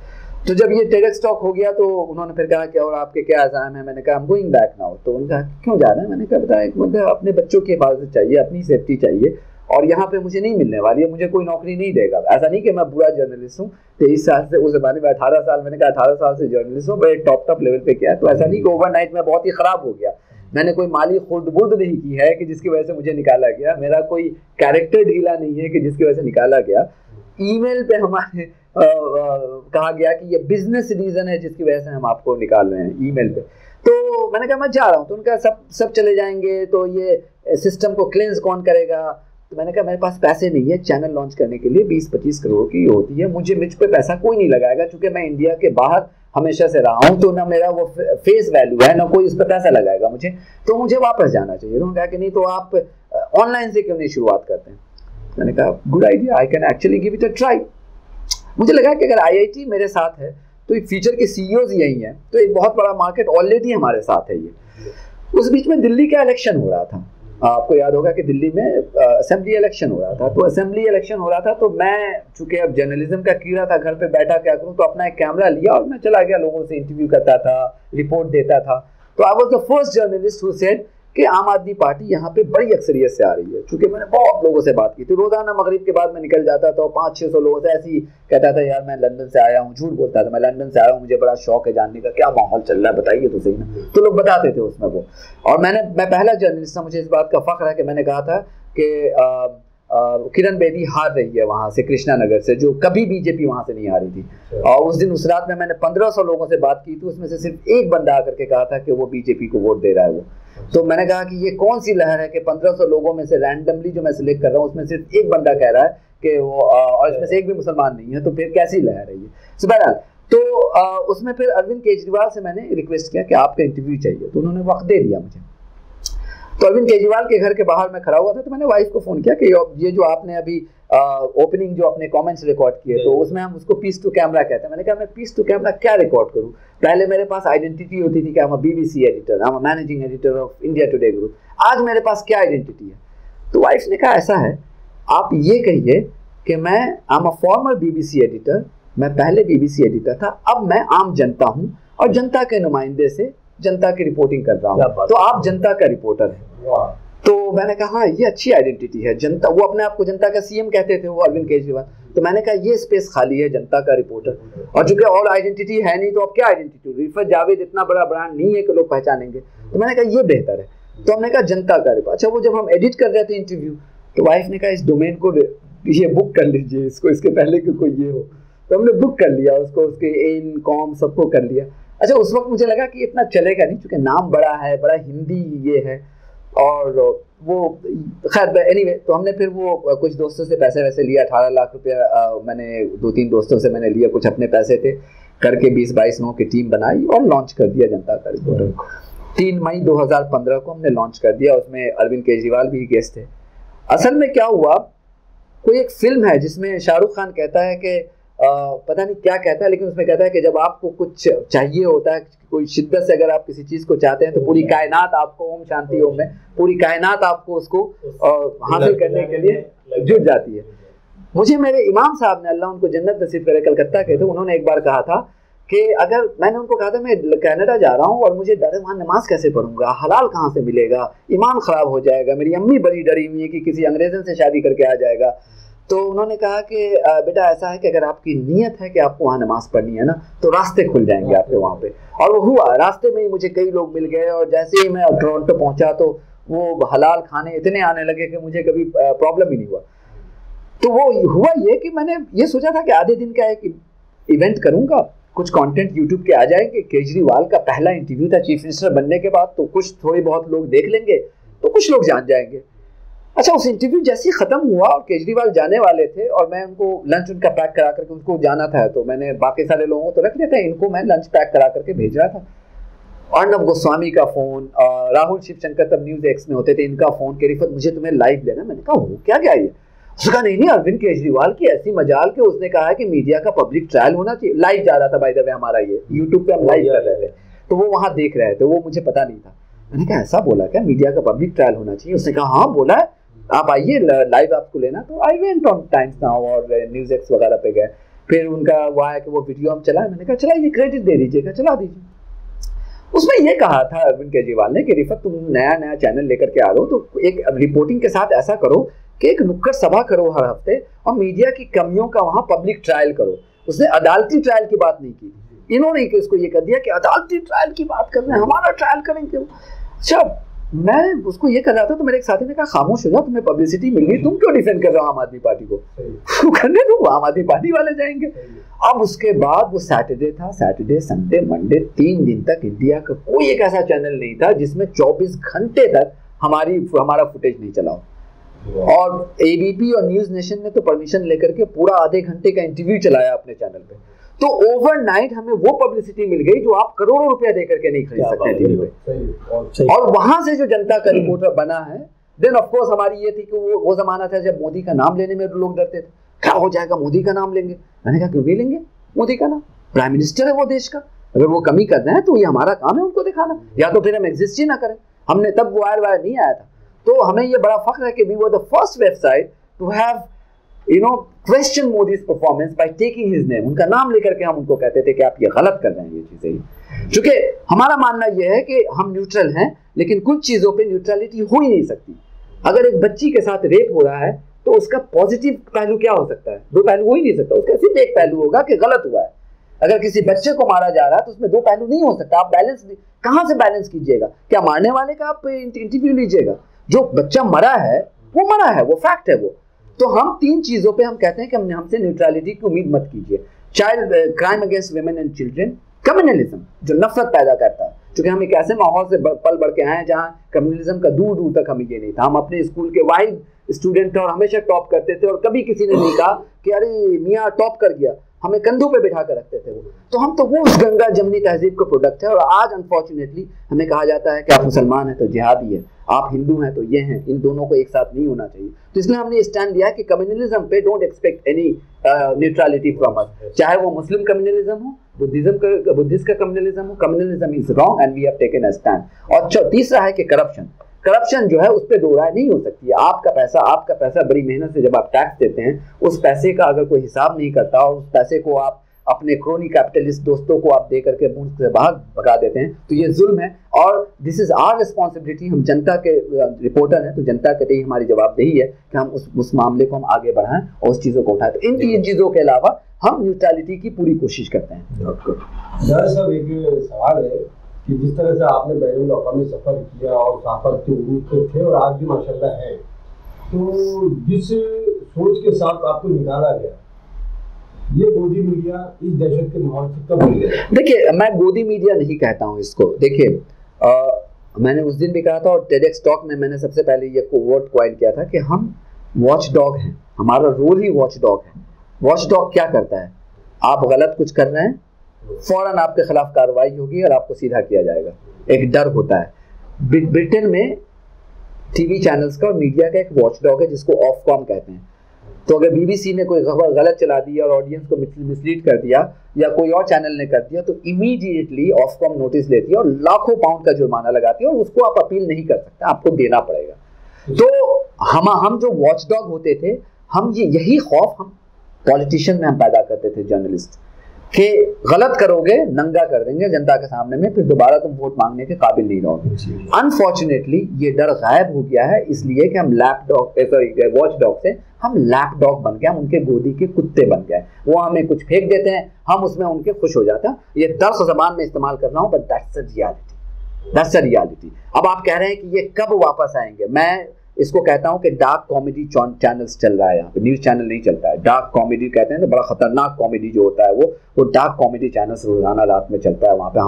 [SPEAKER 2] तो जब ये टेडेक्स टॉक हो गया तो उन्होंने फिर कहा कि और आपके क्या अज़ाम है। मैंने कहा I'm going back now। तो उन्होंने कहा क्यों जा रहे हैं। मैंने कहा बताया, एक मतलब अपने बच्चों की हिफाजत चाहिए, अपनी सेफ्टी चाहिए, और यहाँ पे मुझे नहीं मिलने वाली है, मुझे कोई नौकरी नहीं देगा। ऐसा नहीं कि मैं बुरा जर्नलिस्ट हूँ, 23 साल से, उस ज़माने में 18 साल, मैंने कहा 18 साल से जर्नलिस्ट हूँ, बड़े टॉप लेवल पे किया। तो ऐसा नहीं कि ओवरनाइट में बहुत ही ख़राब हो गया। मैंने कोई माली खुर्द-बुर्द नहीं की है कि जिसकी वजह से मुझे निकाला गया। मेरा कोई कैरेक्टर ढीला नहीं है कि जिसकी वजह से निकाला गया। ईमेल पे हमारे कहा गया कि ये बिजनेस रीजन है जिसकी वजह से हम आपको निकाल रहे हैं, ईमेल पे। तो मैंने कहा मैं जा रहा हूँ। तो उनका सब चले जाएंगे, तो ये सिस्टम को क्लेंस कौन करेगा। तो मैंने कहा मेरे पास पैसे नहीं है चैनल लॉन्च करने के लिए, 20-25 करोड़ की होती है, मुझ पे पैसा कोई नहीं लगाएगा, क्योंकि मैं इंडिया के बाहर हमेशा से रहा हूँ, तो ना मेरा वो फेस वैल्यू है, ना कोई इस पर पैसा लगाएगा मुझे, तो मुझे वापस जाना चाहिए। उन्होंने कहा कि नहीं, तो आप ऑनलाइन से क्यों नहीं शुरुआत करते हैं। मैंने कहा good idea, I can actually give it a try. मुझे लगा कि अगर IIT मेरे साथ है तो फ्यूचर के CEOs यही हैं, तो एक बहुत बड़ा मार्केट ऑलरेडी हमारे साथ है ये। उस बीच में दिल्ली का इलेक्शन हो रहा था, आपको याद होगा कि दिल्ली में असेंबली इलेक्शन हो रहा था। तो असेंबली इलेक्शन हो रहा था, तो मैं चूंकि अब जर्नलिज्म का कीड़ा था, घर पे बैठा क्या करूं, तो अपना एक कैमरा लिया और मैं चला गया, लोगों से इंटरव्यू करता था, रिपोर्ट देता था। तो I was the first journalist who said कि आम आदमी पार्टी यहाँ पे बड़ी अक्सरियत से आ रही है। चूंकि मैंने बहुत लोगों से बात की थी, रोजाना मगरिब के बाद मैं निकल जाता था, 500-600 लोगों से ऐसे ही कहता था यार मैं लंदन से आया हूँ, झूठ बोलता था, मैं लंदन से आया हूँ, मुझे बड़ा शौक है जानने का क्या माहौल चल रहा है, बताइए तो सही ना। तो लोग बताते थे उसमें वो। और मैं पहला जर्नलिस्ट था, मुझे इस बात का फख्र है कि मैंने कहा था कि किरण बेदी हार रही है वहाँ से, कृष्णा नगर से, जो कभी बीजेपी वहाँ से नहीं हारी थी। और उस दिन, उस रात में मैंने 1500 लोगों से बात की थी, उसमें से सिर्फ एक बंदा आकर के कहा था कि वो बीजेपी को वोट दे रहा है वो। तो मैंने कहा कि ये कौन सी लहर है कि 1500 लोगों में से रैंडमली जो मैं सिलेक्ट कर रहा हूँ उसमें सिर्फ एक बंदा कह रहा है कि वो, और इसमें से एक भी मुसलमान नहीं है, तो फिर कैसी लहर है ये। सो बहरहाल, तो उसमें फिर अरविंद केजरीवाल से मैंने रिक्वेस्ट किया कि आपका इंटरव्यू चाहिए, तो उन्होंने वक्त दे दिया मुझे। तो अरविंद केजरीवाल के घर के बाहर मैं खड़ा हुआ था, तो मैंने वाइफ को फ़ोन किया कि ये जो आपने अभी ओपनिंग जो अपने कमेंट्स रिकॉर्ड किए, तो उसमें हम उसको पीस टू कैमरा कहते हैं। मैंने कहा मैं पीस टू कैमरा क्या रिकॉर्ड करूं। पहले मेरे पास आइडेंटिटी होती थी कि I'm a BBC editor, I'm a managing editor of India today group. आज मेरे पास क्या आइडेंटिटी है। तो वाइफ ने कहा ऐसा है, आप ये कहिए कि मैं I'm a former BBC editor, मैं पहले BBC एडिटर था, अब मैं आम जनता हूँ और जनता के नुमाइंदे से जनता की रिपोर्टिंग कर रहा हूँ, तो आप जनता का रिपोर्टर हैं। तो मैंने कहा हाँ ये अच्छी आइडेंटिटी है, जनता, वो अपने आप को जनता का CM कहते थे वो अरविंद केजरीवाल। तो मैंने कहा ये स्पेस खाली है, जनता का रिपोर्टर। और चूंकि और आइडेंटिटी है नहीं, तो अब क्या आइडेंटिटी, रिफत जावेद इतना बड़ा ब्रांड नहीं है कि लोग पहचानेंगे। तो मैंने कहा ये बेहतर है, तो हमने कहा जनता का रिपोर्ट। अच्छा, वो जब हम एडिट कर रहे थे इंटरव्यू, तो वाइफ ने कहा इस डोमेन को ये बुक कर लीजिए, इसको, इसके पहले कि कोई ये हो। तो हमने बुक कर लिया उसको, उसके इन कॉम सबको कर लिया। अच्छा, उस वक्त मुझे लगा कि इतना चलेगा नहीं, चूंकि नाम बड़ा है, बड़ा हिंदी ये है, और वो खैर एनीवे। तो हमने फिर वो कुछ दोस्तों से पैसे वैसे लिया, 18 लाख रुपया मैंने 2-3 दोस्तों से मैंने लिया, कुछ अपने पैसे थे, करके 20-22 लोगों की टीम बनाई और लॉन्च कर दिया जनता का रिपोर्टर। 3 मई 2015 को हमने लॉन्च कर दिया। उसमें अरविंद केजरीवाल भी गेस्ट थे। असल में क्या हुआ, कोई एक फिल्म है जिसमें शाहरुख खान कहता है कि पता नहीं क्या कहता है, लेकिन उसमें कहता है कि जब आपको कुछ चाहिए होता है, कोई शिद्दत से अगर आप किसी चीज़ को चाहते हैं, तो पूरी कायनात आपको, ओम शांति ओम में, पूरी कायनात आपको उसको हासिल करने के लिए जुट जाती है। मुझे मेरे इमाम साहब ने, अल्लाह उनको जन्नत नसीब करे, कलकत्ता के थे, उन्होंने एक बार कहा था कि अगर मैंने उनको कहा था मैं कनाडा जा रहा हूँ और मुझे डर है वहाँ नमाज कैसे पढ़ूंगा, हलाल कहाँ से मिलेगा, ईमान खराब हो जाएगा, मेरी अम्मी बड़ी डरी हुई है कि किसी अंग्रेजन से शादी करके आ जाएगा। तो उन्होंने कहा कि बेटा ऐसा है कि अगर आपकी नीयत है कि आपको वहाँ नमाज पढ़नी है ना तो रास्ते खुल जाएंगे आपके वहाँ पे। और वो हुआ, रास्ते में ही मुझे कई लोग मिल गए और जैसे ही मैं टोरंटो पहुँचा तो वो हलाल खाने इतने आने लगे कि मुझे कभी प्रॉब्लम ही नहीं हुआ। तो वो हुआ ये कि मैंने ये सोचा था कि आधे दिन का एक इवेंट करूंगा, कुछ कंटेंट यूट्यूब के आ जाएंगे। केजरीवाल का पहला इंटरव्यू था चीफ मिनिस्टर बनने के बाद, तो कुछ थोड़े बहुत लोग देख लेंगे तो कुछ लोग जान जाएंगे। अच्छा, उस इंटरव्यू जैसे ही खत्म हुआ और केजरीवाल जाने वाले थे और मैं उनको लंच उनका पैक करा करके, उनको जाना था तो मैंने बाकी सारे लोगों को तो रख लिया था, इनको मैं लंच पैक करा करके भेज रहा था। अर्नब गोस्वामी का फोन, राहुल शिवशंकर तब न्यूज एक्स में होते थे, इनका फोन कि रिफत मुझे तुम्हें लाइव लेना। मैंने कहा वो क्या क्या ये? उसने कहा नहीं अरविंद केजरीवाल की ऐसी मजाल के उसने कहा है कि मीडिया का पब्लिक ट्रायल होना चाहिए। लाइव जा रहा था बाय द वे हमारा, ये यूट्यूब पे हम लाइव कर रहे थे तो वो वहां देख रहे थे, वो मुझे पता नहीं था। मैंने कहा ऐसा बोला क्या, मीडिया का पब्लिक ट्रायल होना चाहिए? उसने कहा हाँ बोला है, आप आइए लाइव आपको लेना। तो I went on times now और न्यूज एक्स वगैरह पे गए। फिर उनका वो आया कि वो वीडियो हम चलाए। मैंने कहा चलाइए, क्रेडिट दे दीजिएगा, चला दीजिए। उसमें ये कहा था अरविंद केजरीवाल ने कि रिफत तुम नया चैनल लेकर के आ रहे हो तो एक रिपोर्टिंग के साथ ऐसा करो कि एक नुक्कड़ सभा करो हर हफ्ते और मीडिया की कमियों का वहां पब्लिक ट्रायल करो। उसने अदालती ट्रायल की बात नहीं की, इन्होंने इसको ये कर दिया कि अदालती ट्रायल की बात कर रहे हैं, हमारा ट्रायल करेंगे। अच्छा, मैं उसको ये कर रहा था तो मेरे एक साथी ने कहा खामोश हो जाओ, तुम्हें पब्लिसिटी मिल गई, तुम क्यों डिफेंड कर रहे हो आम आदमी पार्टी को? करने दो, आम आदमी पार्टी वाले जाएंगे। अब उसके बाद वो सैटरडे था, सैटरडे संडे मंडे 3 दिन तक इंडिया का कोई एक ऐसा चैनल नहीं था जिसमें 24 घंटे तक हमारा फुटेज नहीं चला हो। और एबीपी और न्यूज नेशन ने तो परमिशन लेकर के पूरा आधे घंटे का इंटरव्यू चलाया अपने चैनल पे। तो ओवरनाइट हमें वो पब्लिसिटी मिल गई जो आप करोड़ों रुपया देकर के नहीं खरीद सकते टीवी पे। और वहां से जो जनता का रिपोर्टर बना है, देन ऑफ कोर्स हमारी ये थी कि वो जमाना था जब मोदी का नाम लेने में लोग डरते थे, क्या हो जाएगा मोदी का नाम लेंगे। मैंने कहा क्यों नहीं लेंगे मोदी का नाम, प्राइम मिनिस्टर है वो देश का, अगर वो कमी कर रहे हैं तो ये हमारा काम है उनको दिखाना, या तो फिर हम एग्जिस्ट ही ना करें। हमने तब वायर नहीं आया था, तो हमें ये बड़ा फख्र है कि we were the first website to have question Modi's performance by taking his name. उनका नाम लेकर के हम उनको कहते थे कि आप ये गलत कर रहे हैं ये चीजें। क्योंकि हमारा मानना यह है कि हम न्यूट्रल हैं, लेकिन कुछ चीजों पे न्यूट्रलिटी हो ही नहीं सकती। अगर एक बच्ची के साथ रेप हो रहा है तो उसका पॉजिटिव पहलू क्या हो सकता है? 2 पहलू हो ही नहीं सकता, उसका सिर्फ एक पहलू होगा कि गलत हुआ है। अगर किसी बच्चे को मारा जा रहा है तो उसमें 2 पहलू नहीं हो सकता। आप बैलेंस कहां से बैलेंस कीजिएगा? क्या मारने वाले का आप इंटरव्यू लीजिएगा? जो बच्चा मरा है वो मरा है, वो फैक्ट है वो। तो हम 3 चीजों पे हम कहते हैं कि हमसे न्यूट्रलिटी की उम्मीद मत कीजिए। Child crime against women and children, communalism जो नफरत पैदा करता है, क्योंकि हम एक ऐसे माहौल से पल बढ़ के आए हैं जहाँ कम्युनलिज्म का दूर दूर तक हमें ये नहीं था। हम अपने स्कूल के वाइड स्टूडेंट थे और हमेशा टॉप करते थे, और कभी किसी ने नहीं कहा कि अरे मियाँ टॉप कर गया, हमें कंधों पे बिठा कर रखते थे वो। तो हम तो वो उस गंगा जमनी तहजीब का प्रोडक्ट है। और आज अनफॉर्चुनेटली हमें कहा जाता है कि आप मुसलमान हैं तो जिहादी है, आप हिंदू हैं तो ये हैं, इन दोनों को एक साथ नहीं होना चाहिए। तो इसलिए हमने स्टैंड लिया कि कम्युनलिज्म पे don't expect any neutrality from us, चाहे वो मुस्लिम कम्युनलिज्म हो, बुद्धिस्ट का कम्युनलिज्म हो, communalism is wrong and we have taken a stand. और तीसरा है कि करप्शन जो है उस पर 2 राय नहीं हो सकती है। आपका पैसा बड़ी मेहनत से जब आप टैक्स देते हैं, उस पैसे का अगर कोई हिसाब नहीं करता और उस पैसे को आप अपने क्रोनी कैपिटलिस्ट दोस्तों को आप दे करके मुल्क से बाहर भगा देते हैं, तो ये जुल्म है। और दिस इज आवर रिस्पॉन्सिबिलिटी, हम जनता के रिपोर्टर हैं तो जनता के लिए हमारी जवाबदेही है कि हम उस मामले को हम आगे बढ़ाएं और उस चीज़ों को उठाएं। तो इन 3 चीज़ों के अलावा हम न्यूट्रलिटी की पूरी कोशिश करते हैं।
[SPEAKER 3] साहब एक सवाल है कि जिस तरह से आपने बैरून अक़वामी सफ़र किया और सफ़र के उरूज पे थे और आज भी माशाल्लाह है, तो जिस सोच के साथ आपको निकाला गया, ये गोदी मीडिया इस दहशत के माहौल से कब मिल गया?
[SPEAKER 2] देखिए, मैं गोदी मीडिया नहीं कहता हूँ इसको। देखिए, मैंने उस दिन भी कहा था और टेडेक्स टॉक में मैंने सबसे पहले ये वर्ड क्वाइन किया था कि हम वॉच डॉग हैं, हमारा रोल ही वॉच डॉग है। वॉच डॉग क्या करता है? आप गलत कुछ कर रहे हैं, फौरन आपके खिलाफ कार्रवाई होगी और आपको सीधा किया जाएगा। एक डर होता है। ब्रिटेन में टीवी चैनल्स का और मीडिया का एक वॉच डॉग है जिसको ऑफकॉम कहते हैं। तो अगर बीबीसी ने कोई खबर गलत चला दी और ऑडियंस को मिसलीड कर दिया या कोई और चैनल ने कर दिया, तो इमीडिएटली ऑफकॉम नोटिस लेती है और लाखों पाउंड का जुर्माना लगाती है और उसको आप अपील नहीं कर सकते, आपको देना पड़ेगा। तो हम जो वॉच डॉग होते थे, हम यही खौफ हम पॉलिटिशियन में हम पैदा करते थे, जर्नलिस्ट। कि गलत करोगे नंगा कर देंगे जनता के सामने में, फिर दोबारा तुम वोट मांगने के काबिल नहीं रहोगे। अनफॉर्चुनेटली ये डर गायब हो गया है, इसलिए कि हम वॉच डॉग से हम लैप डॉग बन गए, हम उनके गोदी के कुत्ते बन गए। वो हमें कुछ फेंक देते हैं, हम उसमें उनके खुश हो जाते हैं। ये दर्स ज़बान में इस्तेमाल कर रहा हूँ, but that's a reality, that's a reality. अब आप कह रहे हैं कि ये कब वापस आएंगे, मैं इसको कहता हूं कि डार्क कॉमेडी चैनल्स चल रहा है यहाँ पे, न्यूज़ चैनल नहीं चलता है। डार्क कॉमेडी कहते हैं तो बड़ा खतरनाक कॉमेडी जो होता है वो डार्क कॉमेडी चैनल्स रोजाना रात में चलता है। वहाँ पे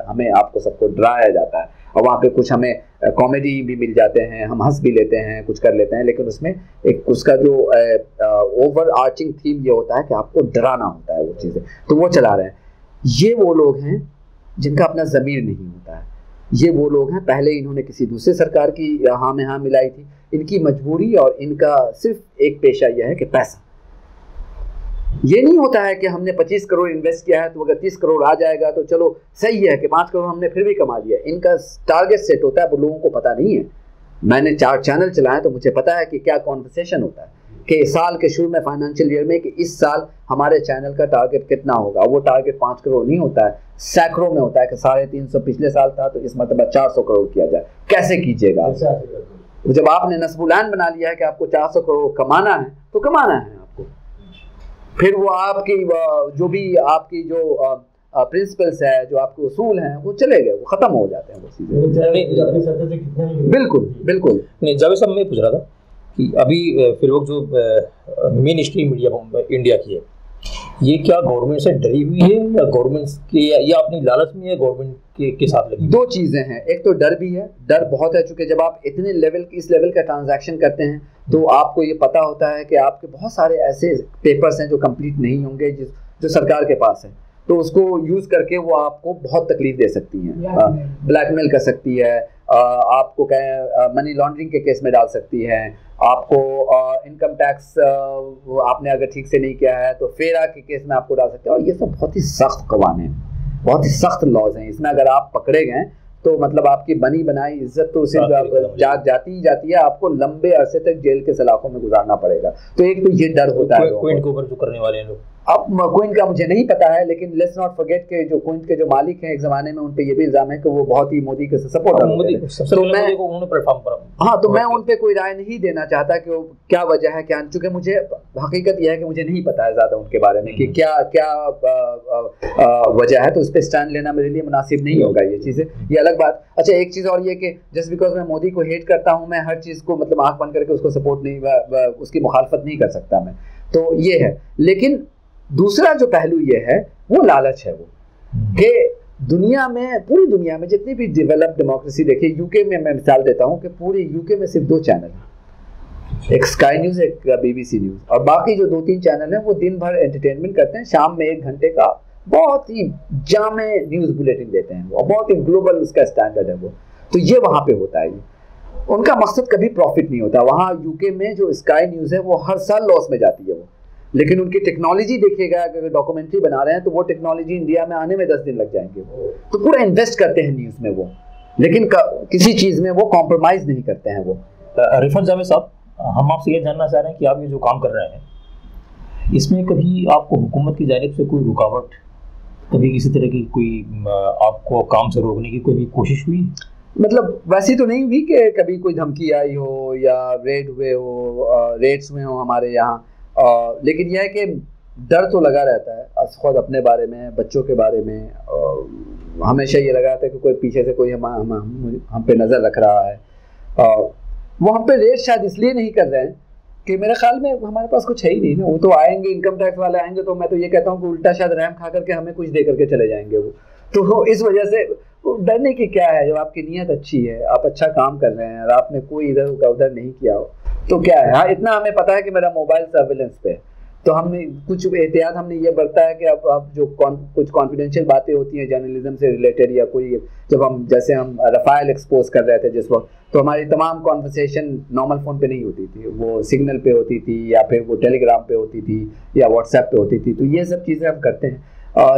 [SPEAKER 2] हमें आपको सबको डराया जाता है, और वहाँ पे कुछ हमें कॉमेडी भी मिल जाते हैं, हम हंस भी लेते हैं, कुछ कर लेते हैं, लेकिन उसमें एक उसका जो ओवर आर्चिंग थीम ये होता है कि आपको डराना होता है वो चीज़ें, तो वो चला रहे हैं। ये वो लोग हैं जिनका अपना ज़मीर नहीं होता है, ये वो लोग हैं, पहले इन्होंने किसी दूसरे सरकार की हाँ में हाँ मिलाई थी। इनकी मजबूरी और इनका सिर्फ एक पेशा यह है कि पैसा। ये नहीं होता है कि हमने 25 करोड़ इन्वेस्ट किया है तो अगर 30 करोड़ आ जाएगा तो चलो सही है कि 5 करोड़ हमने फिर भी कमा लिया। इनका टारगेट सेट होता है, वो लोगों को पता नहीं है। मैंने 4 चैनल चलाए तो मुझे पता है कि क्या कॉन्वर्सेशन होता है कि साल के शुरू में फाइनेंशियल ईयर में कि इस साल हमारे चैनल का टारगेट कितना होगा। वो टारगेट 5 करोड़ नहीं होता है, सैकड़ों में होता है कि 350 पिछले साल था तो इस मतलब 400 करोड़ किया जाए। कैसे कीजिएगा? जब आपने नस्बुलान बना लिया है कि आपको 400 करोड़ कमाना है तो कमाना है आपको, फिर वो आपकी जो भी आपकी जो प्रिंसिपल्स है, जो आपके उसूल हैं, वो चले गए, वो खत्म हो जाते हैं वो चीजें। बिल्कुल बिल्कुल।
[SPEAKER 1] नहीं जावेद साहब, मैं पूछ रहा था कि अभी फिर वो जो मेन स्ट्रीम मीडिया इंडिया की है, ये क्या गवर्नमेंट से डरी हुई है या गवर्नमेंट के या अपनी लालच में या गवर्नमेंट के साथ लगी?
[SPEAKER 2] 2 चीज़ें हैं, एक तो डर भी है, डर बहुत है, चूंकि जब आप इतने इस लेवल का ट्रांजैक्शन करते हैं तो आपको ये पता होता है कि आपके बहुत सारे ऐसे पेपर्स हैं जो कंप्लीट नहीं होंगे जो सरकार के पास है, तो उसको यूज़ करके वो आपको बहुत तकलीफ दे सकती हैं, ब्लैकमेल कर सकती है, आपको मनी लॉन्ड्रिंग के केस में डाल सकती है, आपको इनकम टैक्स आपने अगर ठीक से नहीं किया है तो फेरा के केस में आपको डाल सकते हैं। और ये सब बहुत ही सख्त कवानीन हैं, बहुत ही सख्त लॉज हैं। इसमें अगर आप पकड़े गए तो मतलब आपकी बनी बनाई इज्जत तो उसे जाती है, आपको लंबे अरसे तक जेल के सलाखों में गुजारना पड़ेगा। तो एक तो ये डर होता है
[SPEAKER 1] क्विंट के ऊपर जो करने वाले हैं लोग।
[SPEAKER 2] अब क्विंट का मुझे नहीं पता है, लेकिन लेट्स नॉट फॉरगेट के जो क्विंट के जो मालिक हैं एक जमाने में उन पे ये भी इल्जाम है कि वो बहुत ही मोदी के सपोर्टर हाँ, तो मैं उन पे कोई राय नहीं देना चाहता कि वो क्या वजह है क्या, चूंकि मुझे हकीकत यह है कि मुझे नहीं पता है ज्यादा उनके बारे में कि क्या क्या वजह है, तो उस पर स्टैंड लेना मेरे लिए मुनासिब नहीं होगा। ये चीजें ये अलग बात। अच्छा, एक चीज और ये कि जस्ट बिकॉज मैं मोदी को हेट करता हूँ, मैं हर चीज को मतलब आंख बंद करके उसको सपोर्ट नहीं, उसकी मुखालफत नहीं कर सकता मैं, तो ये है। लेकिन दूसरा जो पहलू ये है वो लालच है, वो कि दुनिया में, पूरी दुनिया में जितनी भी डेवलप्ड डेमोक्रेसी देखिए, यूके में मैं मिसाल देता हूँ कि पूरे यूके में सिर्फ 2 चैनल हैं, एक स्काई न्यूज़, एक BBC न्यूज़, और बाकी जो 2-3 चैनल हैं वो दिन भर एंटरटेनमेंट करते हैं, शाम में 1 घंटे का बहुत ही जामे न्यूज़ बुलेटिन देते हैं, वो बहुत ही ग्लोबल उसका स्टैंडर्ड है वो। तो ये वहाँ पे होता है, उनका मकसद कभी प्रॉफिट नहीं होता। वहाँ यूके में जो स्काई न्यूज़ है वो हर साल लॉस में जाती है वो, लेकिन उनकी टेक्नोलॉजी देखिएगा, अगर डॉक्यूमेंट्री बना रहे हैं तो वो टेक्नोलॉजी इंडिया में आने में 10 दिन लग जाएंगे। तो पूरा इन्वेस्ट करते हैं न्यूज़ में वो, लेकिन किसी चीज़ में वो कॉम्प्रोमाइज़ नहीं करते हैं वो।
[SPEAKER 1] रिफत जावेद साहब, हम आपसे ये जानना चाह रहे हैं कि आप ये जो काम कर रहे हैं, इसमें कभी आपको हुकूमत की जानिब से कोई रुकावट, कभी किसी तरह की कोई आपको काम से रोकने की कोई भी कोशिश हुई?
[SPEAKER 2] मतलब वैसी तो नहीं हुई कि कभी कोई धमकी आई हो या रेड हुए हो, रेड्स हुए हो हमारे यहाँ, लेकिन यह है कि डर तो लगा रहता है खुद अपने बारे में, बच्चों के बारे में। हमेशा ये लगा रहता है कि कोई पीछे से कोई हम पे नज़र रख रहा है। वो हम पे रेड शायद इसलिए नहीं कर रहे हैं कि मेरे ख्याल में हमारे पास कुछ है ही नहीं ना। वो तो आएंगे, इनकम टैक्स वाले आएंगे, तो मैं तो ये कहता हूँ कि उल्टा शायद रहम खा करके हमें कुछ दे करके चले जाएंगे वो। तो इस वजह से डरने की क्या है, जब आपकी नीयत अच्छी है, आप अच्छा काम कर रहे हैं और आपने कोई इधर का उधर नहीं किया हो तो क्या है। हाँ, इतना हमें पता है कि मेरा मोबाइल सर्विलेंस पे, तो हमने कुछ एहतियात हमने ये बरता है कि अब जो कुछ कॉन्फिडेंशियल बातें होती हैं जर्नलिज्म से रिलेटेड, या कोई जब हम जैसे हम रफाइल एक्सपोज कर रहे थे जिस वक्त, तो हमारी तमाम कॉन्वर्सेशन नॉर्मल फ़ोन पे नहीं होती थी, वो सिग्नल पे होती थी या फिर वो टेलीग्राम पे होती थी या व्हाट्सएप पे होती थी। तो ये सब चीज़ें हम करते हैं,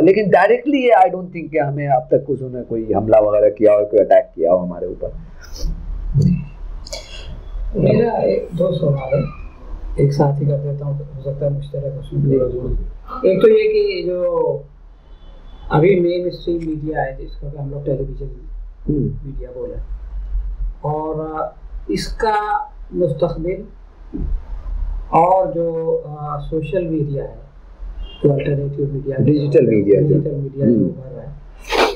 [SPEAKER 2] लेकिन डायरेक्टली ये आई डोंट थिंक कि हमें अब तक कुछ उन्होंने कोई हमला वगैरह किया हो, कोई अटैक किया हो हमारे ऊपर।
[SPEAKER 4] मेरा 2 सवाल है, एक साथ ही कर देता हूँ, हो सकता है मुश्तरक उसमें। एक तो ये कि जो अभी मेन स्ट्रीम मीडिया है जिसको कि हम लोग टेलीविजन मीडिया बोले, और इसका मुस्तकबिल और जो सोशल मीडिया है, जो अल्टरनेटिव मीडिया,
[SPEAKER 2] डिजिटल मीडिया
[SPEAKER 4] जो उभर रहा है,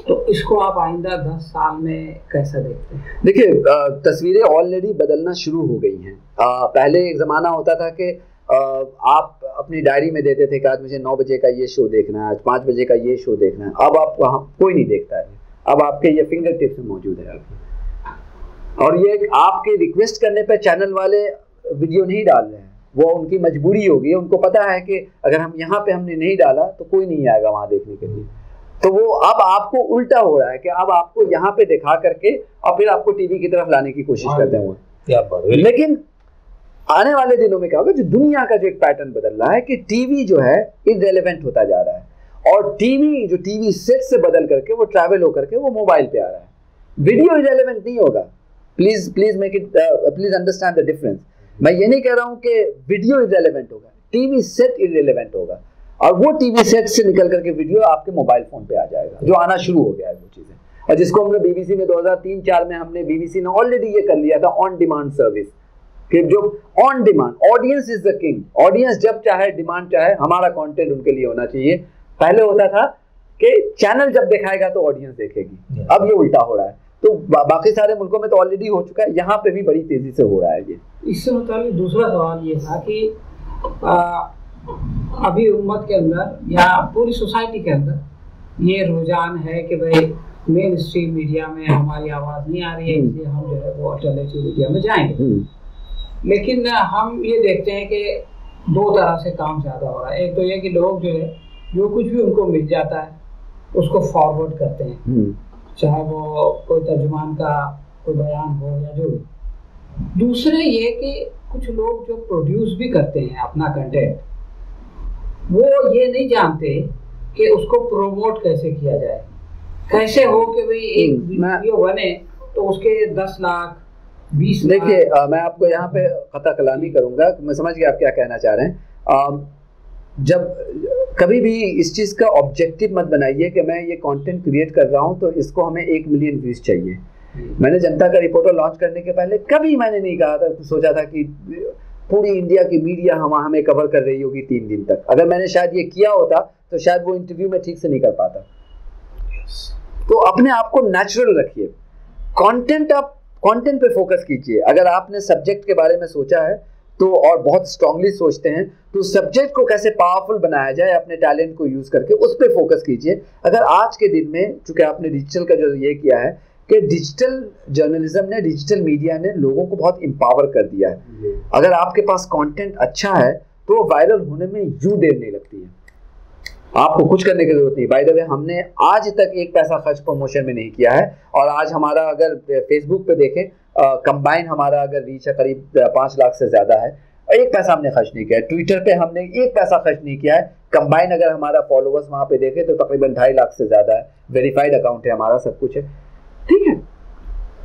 [SPEAKER 4] तो इसको आप आइंदा 10 साल में कैसा देखते हैं?
[SPEAKER 2] देखिए, तस्वीरें ऑलरेडी बदलना शुरू हो गई हैं। पहले एक ज़माना होता था कि आप अपनी डायरी में देते थे कि आज मुझे 9 बजे का ये शो देखना है, आज 5 बजे का ये शो देखना है। अब आप वहाँ कोई नहीं देखता है, अब आपके ये फिंगर टिप्स में मौजूद है आपकी। और ये आपके रिक्वेस्ट करने पे चैनल वाले वीडियो नहीं डाल रहे हैं, वो उनकी मजबूरी होगी। उनको पता है कि अगर हम यहाँ पे हमने नहीं डाला तो कोई नहीं आएगा वहाँ देखने के लिए। तो वो अब आपको उल्टा हो रहा है कि अब आपको यहाँ पे दिखा करके और फिर आपको टीवी की तरफ लाने की कोशिश करते हैं। लेकिन आने वाले दिनों में क्या होगा, जो दुनिया का जो एक पैटर्न बदल रहा है कि टीवी जो है इररिलेवेंट होता जा रहा है, और टीवी जो टीवी सेट से बदल करके वो ट्रैवल होकर के वो मोबाइल पे आ रहा है। वीडियो इररिलेवेंट नहीं होगा, please make it, please understand the difference. मैं ये नहीं कह रहा हूँ कि वीडियो इररिलेवेंट होगा, टीवी सेट इररिलेवेंट होगा, और वो टीवी सेट से निकल करके वीडियो आपके मोबाइल फोन पे आ जाएगा, जो आना शुरू हो गया है वो चीजें। और जिसको हमने बीबीसी में 2003-4 में हमने बीबीसी ने ऑलरेडी ये कर लिया था, ऑन डिमांड सर्विस, कि जो on demand, audience is the king, audience जब चाहे डिमांड चाहे हमारा कंटेंट उनके लिए होना चाहिए। पहले होता था कि चैनल जब दिखाएगा तो ऑडियंस देखेगी, अब ये उल्टा हो रहा है। तो बाकी सारे मुल्कों में तो ऑलरेडी हो चुका है, यहाँ पे भी बड़ी तेजी से हो रहा है ये।
[SPEAKER 4] इससे मुताबिक दूसरा सवाल ये था कि अभी उम्मत के अंदर या पूरी सोसाइटी के अंदर ये रुझान है कि भाई मेन स्ट्रीम मीडिया में हमारी आवाज़ नहीं आ रही है, इसलिए हम जो है वो अल्टरनेटिव मीडिया में जाएंगे। लेकिन हम ये देखते हैं कि दो तरह से काम ज़्यादा हो रहा है। एक तो ये कि लोग जो है जो कुछ भी उनको मिल जाता है उसको फॉरवर्ड करते हैं, चाहे वो कोई तर्जुमान का कोई बयान हो या जो भी। दूसरे ये कि कुछ लोग जो प्रोड्यूस भी करते हैं अपना कंटेंट, वो ये नहीं जानते कि उसको प्रोमोट कैसे किया जाए, कैसे हो कि भाई एक वीडियो बने तो उसके 10 लाख 20 लाख।
[SPEAKER 2] देखिए, मैं आपको यहाँ पे खता कलामी करूंगा, मैं समझ गया आप क्या कहना चाह रहे हैं। जब कभी भी इस चीज़ का ऑब्जेक्टिव मत बनाइए कि मैं ये कंटेंट क्रिएट कर रहा हूँ तो इसको हमें 1 मिलियन व्यूज चाहिए। मैंने जनता का रिपोर्टर लॉन्च करने के पहले कभी मैंने नहीं कहा था, सोचा था कि पूरी इंडिया की मीडिया हमें कवर कर रही होगी 3 दिन तक। अगर मैंने शायद ये किया होता तो शायद वो इंटरव्यू में ठीक से नहीं कर पाता। तो अपने आप को नेचुरल रखिए, कंटेंट पे फोकस कीजिए। अगर आपने सब्जेक्ट के बारे में सोचा है तो, और बहुत स्ट्रांगली सोचते हैं, तो सब्जेक्ट को कैसे पावरफुल बनाया जाए अपने टैलेंट को यूज करके, उस पर फोकस कीजिए। अगर आज के दिन में, चूंकि आपने डिजिटल का जो ये किया है कि डिजिटल जर्नलिज्म ने, डिजिटल मीडिया ने लोगों को बहुत एम्पावर कर दिया है। अगर आपके पास कंटेंट अच्छा है तो वायरल होने में यूं देर नहीं लगती है, आपको कुछ करने की जरूरत नहीं। बाय द वे, हमने आज तक 1 पैसा खर्च प्रमोशन में नहीं किया है, और आज हमारा अगर फेसबुक पे देखें कंबाइन हमारा अगर रीच है करीब 5 लाख से ज्यादा है, और 1 पैसा हमने खर्च नहीं किया है। ट्विटर पे हमने 1 पैसा खर्च नहीं किया है। कंबाइन अगर हमारा फॉलोअर्स वहां पे देखें तो तकरीबन 2.5 लाख से ज्यादा है। वेरीफाइड अकाउंट है हमारा, सब कुछ है, ठीक है।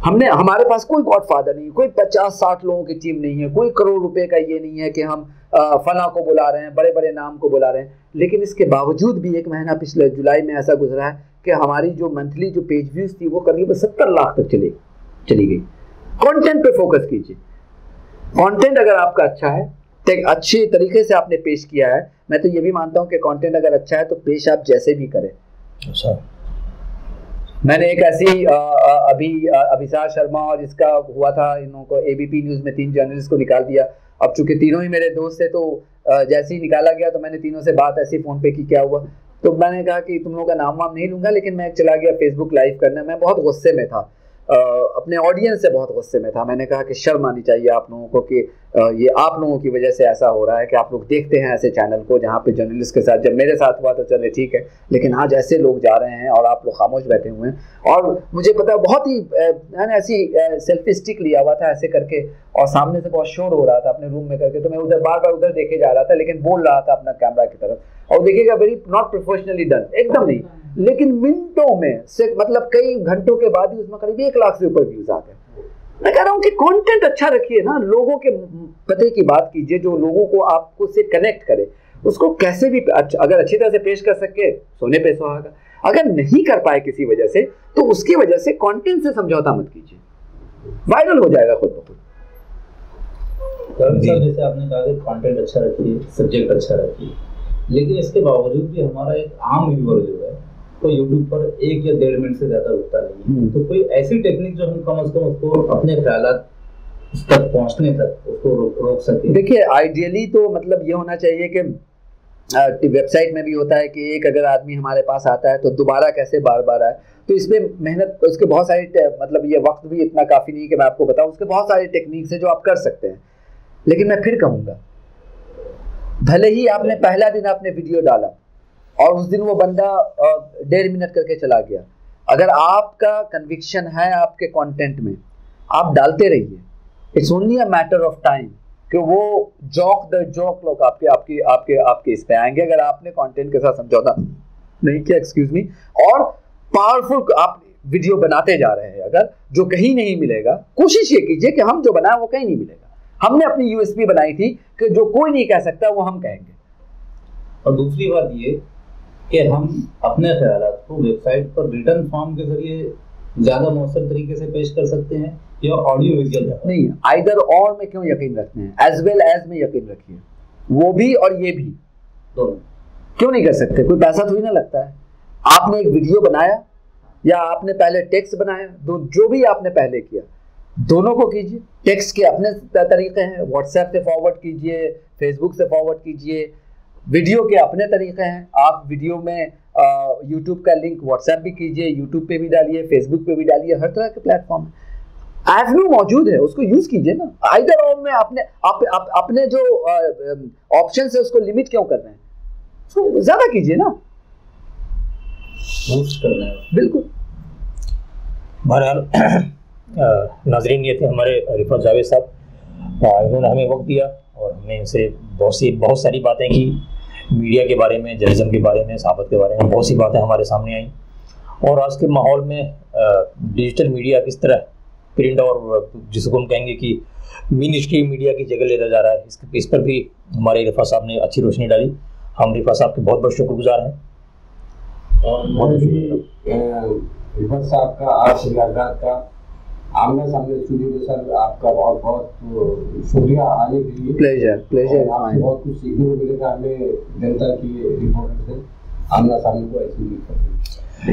[SPEAKER 2] हमारे पास कोई गॉडफादर नहीं, कोई 50-60 लोगों की टीम नहीं है, कोई करोड़ रुपए का ये नहीं है कि हम फला को बुला रहे हैं, बड़े बड़े नाम को बुला रहे हैं। लेकिन इसके बावजूद भी 1 महीना पिछले जुलाई में ऐसा गुजरा है कि हमारी जो मंथली जो पेज व्यूज थी वो करीब 70 लाख तक चली गई। कंटेंट पे फोकस कीजिए। कंटेंट अगर आपका अच्छा है, अच्छे तरीके से आपने पेश किया है, मैं तो ये भी मानता हूँ कि कंटेंट अगर अच्छा है तो पेश आप जैसे भी करें। अच्छा, मैंने एक ऐसी अभी अभिसार शर्मा और इसका हुआ था, इन लोगों को एबीपी न्यूज़ में 3 जर्नलिस्ट को निकाल दिया। अब चूंकि तीनों ही मेरे दोस्त थे तो जैसे ही निकाला गया तो मैंने तीनों से बात ऐसी फ़ोन पे की क्या हुआ, तो मैंने कहा कि तुम लोगों का नाम वाम नहीं लूँगा, लेकिन मैं चला गया फेसबुक लाइव करने। मैं बहुत गुस्से में था, अपने ऑडियंस से बहुत गुस्से में था। मैंने कहा कि शर्म आनी चाहिए आप लोगों को कि ये आप लोगों की वजह से ऐसा हो रहा है कि आप लोग देखते हैं ऐसे चैनल को जहाँ पे जर्नलिस्ट के साथ, जब मेरे साथ हुआ तो चले ठीक है, लेकिन आज ऐसे लोग जा रहे हैं और आप लोग खामोश बैठे हुए हैं। और मुझे पता बहुत ही मैंने ऐसी सेल्फी स्टिक लिया हुआ था ऐसे करके, और सामने से बहुत शोर हो रहा था अपने रूम में करके, तो मैं उधर बार बार उधर देखे जा रहा था, लेकिन बोल रहा था अपना कैमरा की तरफ, और देखिएगा वेरी नॉट प्रोफेशनली डन, एकदम नहीं, लेकिन मिनटों में से, मतलब कई घंटों के बाद ही उसमें करीब 1 लाख से ऊपर व्यूज आ गए। मैं कह रहा हूँ कि कंटेंट अच्छा रखिए ना, लोगों के पते की बात कीजिए, जो लोगों को आपको से कनेक्ट करे, उसको कैसे भी अगर अच्छी तरह से पेश कर सके, सोने पे सुहागा। अगर नहीं कर पाए किसी वजह से, तो उसकी वजह से कंटेंट से समझौता मत कीजिए, वायरल हो जाएगा खुद ब खुद।
[SPEAKER 5] जैसे आपने कहा कि कंटेंट अच्छा रखिए, सब्जेक्ट अच्छा रखिए, लेकिन इसके बावजूद भी हमारा एक आम व्यूअर जो है वो यूट्यूब पर 1 या 1.5 मिनट से ज्यादा रुकता नहीं है। तो कोई ऐसी टेक्निक जो हम कम से कम उसको अपने ख्यालात तक पहुंचने तक उसको रोक सके?
[SPEAKER 2] देखिए, आइडियली तो मतलब ये होना चाहिए कि वेबसाइट में भी होता है कि एक अगर आदमी हमारे पास आता है तो दोबारा कैसे बार बार आए, तो इसमें मेहनत, उसके बहुत सारी मतलब ये वक्त भी इतना काफ़ी नहीं कि मैं आपको बताऊं, उसके बहुत सारी टेक्निक्स है जो आप कर सकते हैं। लेकिन मैं फिर कहूँगा, भले ही आपने पहला दिन आपने वीडियो डाला और उस दिन वो बंदा 1.5 मिनट करके चला गया, अगर आपका कन्विक्शन है आपके कंटेंट में, आप डालते रहिए। It's only a matter of time कि वो जोक लोग आपके इस पे आएंगे अगर आपने कंटेंट के साथ समझौता नहीं किया, एक्सक्यूज मी, और पावरफुल आप वीडियो बनाते जा रहे हैं अगर, जो कहीं नहीं मिलेगा, कोशिश ये कीजिए कि हम जो बनाए वो कहीं नहीं मिलेगा। हमने अपनी यूएसपी बनाई थी कि जो कोई नहीं कह सकता वो हम कहेंगे।
[SPEAKER 5] और दूसरी बात ये कि हम अपने ख्यालात को वेबसाइट पर रिटर्न फॉर्म के जरिए ज्यादा मौसर तरीके से पेश कर सकते हैं या ऑडियो विजुअल?
[SPEAKER 2] नहीं, आइदर और में क्यों यकीन रखते हैं, एज वेल एज में यकीन रखिए, वो भी और ये भी
[SPEAKER 5] दोनों।
[SPEAKER 2] क्यों नहीं कर सकते? कोई पैसा थोड़ी ना लगता है। आपने एक वीडियो बनाया या आपने पहले टेक्स्ट बनाया, जो भी आपने पहले किया, दोनों को कीजिए। टेक्स्ट के अपने तरीके हैं, व्हाट्सएप से फॉरवर्ड कीजिए, फेसबुक से फॉरवर्ड कीजिए, वीडियो के अपने तरीके हैं। आप वीडियो में यूट्यूब का लिंक व्हाट्सएप भी कीजिए, यूट्यूब पे भी डालिए, फेसबुक पे भी डालिए, हर तरह के प्लेटफॉर्म एवेन्यू मौजूद है, उसको यूज कीजिए ना। आइदर और में अपने जो ऑप्शन है उसको लिमिट क्यों कर रहे हैं, उसको ज्यादा कीजिए ना,
[SPEAKER 5] बूस्ट करना है।
[SPEAKER 2] बिल्कुल।
[SPEAKER 1] बहरहाल नाजरीन, ये थे हमारे रिफत जावेद साहब, इन्होंने हमें वक्त दिया और हमने इनसे बहुत सारी बातें की, मीडिया के बारे में, जर्नलिज्म के बारे में, सहाफत के बारे में बहुत सी बातें हमारे सामने आई। और आज के माहौल में डिजिटल मीडिया किस तरह प्रिंट और जिसको हम कहेंगे कि मेन स्ट्रीम मीडिया की जगह लेता जा रहा है, इस पर भी हमारे रिफत साहब ने अच्छी रोशनी डाली। हम रिफत साहब के बहुत बहुत शुक्रगुजार हैं।
[SPEAKER 3] और मैं भी रिफत साहब का, आपसे मुलाकात का, आमने सामने स्टूडियो में सर आपका बहुत बहुत शुक्रिया आने के लिए।
[SPEAKER 2] प्लेजर।
[SPEAKER 3] आपसे बहुत कुछ सीखने को मिलेगा हमें, जनता की रिपोर्टर से आमना सामने को ऐसी नहीं करते।